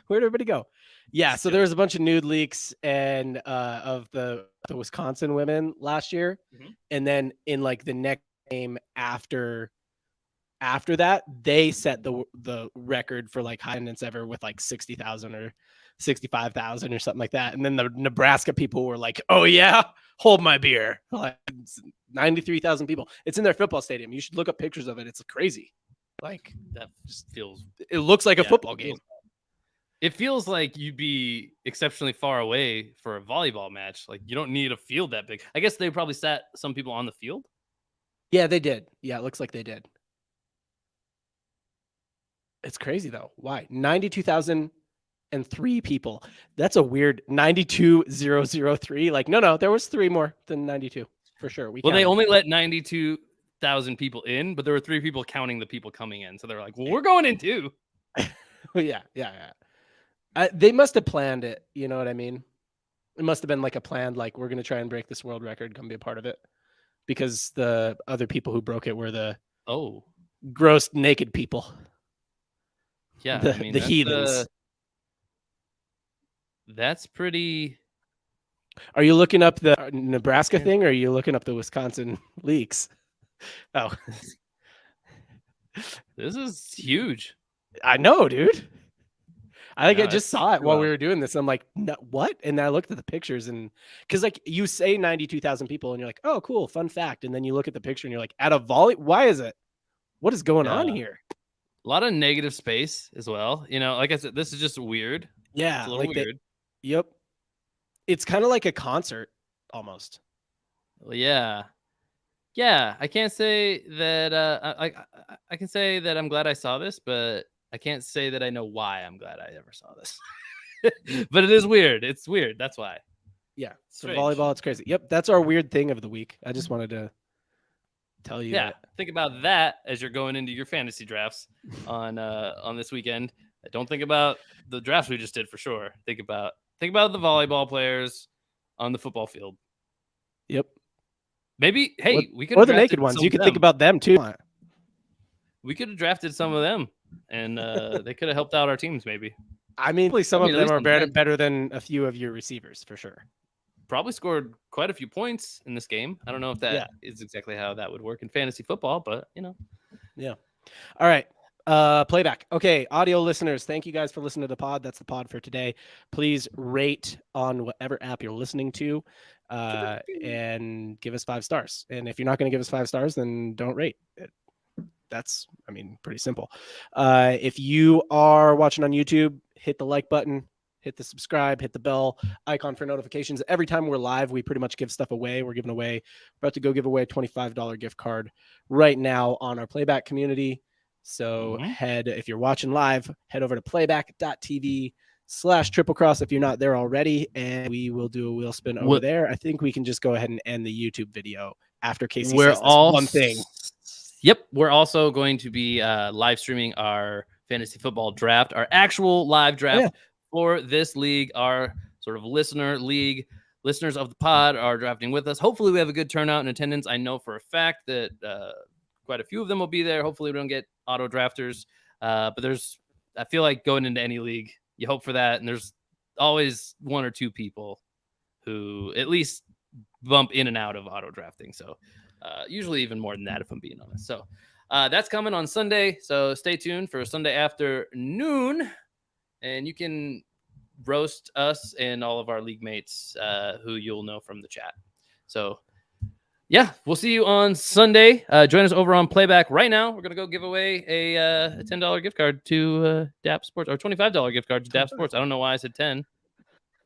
Speaker 1: Where'd everybody go? Yeah,
Speaker 2: Just
Speaker 1: so there
Speaker 2: kidding.
Speaker 1: was a bunch of nude leaks and of the Wisconsin women last year,
Speaker 2: Mhm.
Speaker 1: and then in like the next game after that, they set the record for like high attendance ever with like 60,000 or 65,000 or something like that. And then the Nebraska people were like, "Oh yeah, hold my beer." Like 93,000 people. It's in their football stadium. You should look up pictures of it. It's crazy. Like
Speaker 2: That just feels
Speaker 1: it looks like a
Speaker 2: yeah.
Speaker 1: football game.
Speaker 2: It feels like you'd be exceptionally far away for a volleyball match. Like you don't need a field that big. I guess they probably sat some people on the field.
Speaker 1: Yeah, they did. Yeah, it looks like they did. It's crazy though. Why? 92,003 people. That's a weird 92,003. Like, no, there was three more than 92 for sure. We
Speaker 2: Well, they
Speaker 1: counted.
Speaker 2: only let 92,000 people in, but there were 3 people counting the people coming in. So they're like, well, we're going in too.
Speaker 1: Yeah. They must have planned it. You know what I mean? It must have been like a plan, like we're going to try and break this world record, come be a part of it. Because the other people who broke it were the
Speaker 2: Oh,
Speaker 1: gross naked people,
Speaker 2: yeah. I mean,
Speaker 1: the heathens.
Speaker 2: that's pretty.
Speaker 1: Are you looking up the Nebraska thing, or are you looking up the Wisconsin leaks? Oh,
Speaker 2: This is huge.
Speaker 1: I know, dude. I
Speaker 2: No,
Speaker 1: just
Speaker 2: it's
Speaker 1: saw it
Speaker 2: pretty
Speaker 1: while we
Speaker 2: wild.
Speaker 1: were doing this. I'm like, no, what? And I looked at the pictures, and because like you say 92,000 people, and you're like, oh, cool, fun fact. And then you look at the picture, and you're like, at a volley, why is it? What is going
Speaker 2: Yeah.
Speaker 1: on here?
Speaker 2: A lot of negative space as well. You know, like I said, this is just weird. It's
Speaker 1: Yeah,
Speaker 2: a little
Speaker 1: like that.
Speaker 2: weird.
Speaker 1: Yep. It's kind of like a concert almost.
Speaker 2: Well, yeah. Yeah, I can't say that. I can say that I'm glad I saw this, but I can't say that I know why I'm glad I ever saw this. But it is weird. It's weird. That's why.
Speaker 1: Yeah. For
Speaker 2: Strange.
Speaker 1: volleyball, it's crazy. Yep. That's our weird thing of the week. I just wanted to tell you
Speaker 2: Yeah,
Speaker 1: that.
Speaker 2: think about that as you're going into your fantasy drafts on this weekend. Don't think about the drafts we just did for sure. Think about the volleyball players on the football field.
Speaker 1: Yep.
Speaker 2: Maybe hey, we could
Speaker 1: Or
Speaker 2: have
Speaker 1: the naked
Speaker 2: drafted
Speaker 1: ones.
Speaker 2: some
Speaker 1: You
Speaker 2: of
Speaker 1: could think
Speaker 2: them.
Speaker 1: about them too.
Speaker 2: We could have drafted some of them, and they could have helped out our teams. Maybe.
Speaker 1: I mean, some of
Speaker 2: at
Speaker 1: them
Speaker 2: least
Speaker 1: are
Speaker 2: on defense.
Speaker 1: better than a few of your receivers for sure.
Speaker 2: Probably scored quite a few points in this game. I don't know if that is exactly how that would work in fantasy football, but you know.
Speaker 1: Yeah. All right. Playback. Okay, audio listeners, thank you guys for listening to the pod. That's the pod for today. Please rate on whatever app you're listening to, and give us 5 stars. And if you're not going to give us 5 stars, then don't rate. That's, I mean, pretty simple. If you are watching on YouTube, hit the like button, hit the subscribe, hit the bell icon for notifications. Every time we're live, we pretty much give stuff away. We're about to go give away a $25 gift card right now on our Playback community. So if you're watching live, head over to playback.tv/triple cross if you're not there already, and we will do a wheel spin over there. I think we can just go ahead and end the YouTube video after Casey says this one thing.
Speaker 2: Yep, we're also going to be live streaming our fantasy football draft, our actual live draft for this league, our sort of listener league. Listeners of the pod are drafting with us. Hopefully we have a good turnout in attendance. I know for a fact that quite a few of them will be there. Hopefully we don't get auto drafters. But I feel like going into any league, you hope for that. And there's always 1 or 2 people who at least bump in and out of auto drafting. So usually even more than that, if I'm being honest. So that's coming on Sunday. So stay tuned for Sunday afternoon. And you can roast us and all of our league mates who you'll know from the chat. So yeah, we'll see you on Sunday. Join us over on Playback right now. We're going to go give away a $10 gift card to DAP Sports, or $25 gift card to DAP Sports. I don't know why I said 10.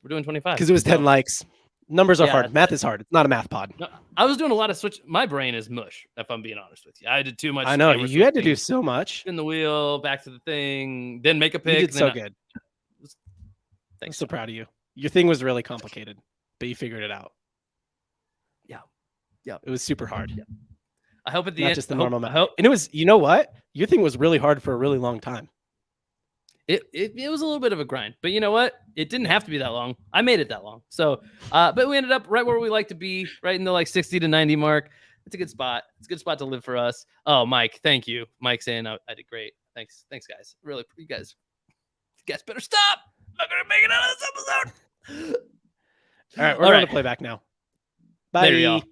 Speaker 2: We're doing 25.
Speaker 1: Because it was 10 likes. Numbers are hard. Math is hard. It's not a math pod.
Speaker 2: No, I was doing a lot of switch. My brain is mush, if I'm being honest with you. I did too much.
Speaker 1: I know. You had to do so much.
Speaker 2: Spin the wheel, back to the thing, then make a pick.
Speaker 1: You did so good.
Speaker 2: Thanks.
Speaker 1: I'm so proud of you. Your thing was really complicated, but you figured it out. Yeah. It was super hard.
Speaker 2: Yeah. I hope at the
Speaker 1: end. Not just the normal math. And it was, you know what? Your thing was really hard for a really long time.
Speaker 2: It was a little bit of a grind, but you know what? It didn't have to be that long. I made it that long. So, but we ended up right where we like to be, right in the like 60 to 90 mark. It's a good spot. It's a good spot to live for us. Oh, Mike, thank you. Mike saying I did great. Thanks, guys. Really, you guys better stop. I'm not gonna make it out of this episode.
Speaker 1: All right, we're going to Playback now. Bye.
Speaker 2: Later, y'all.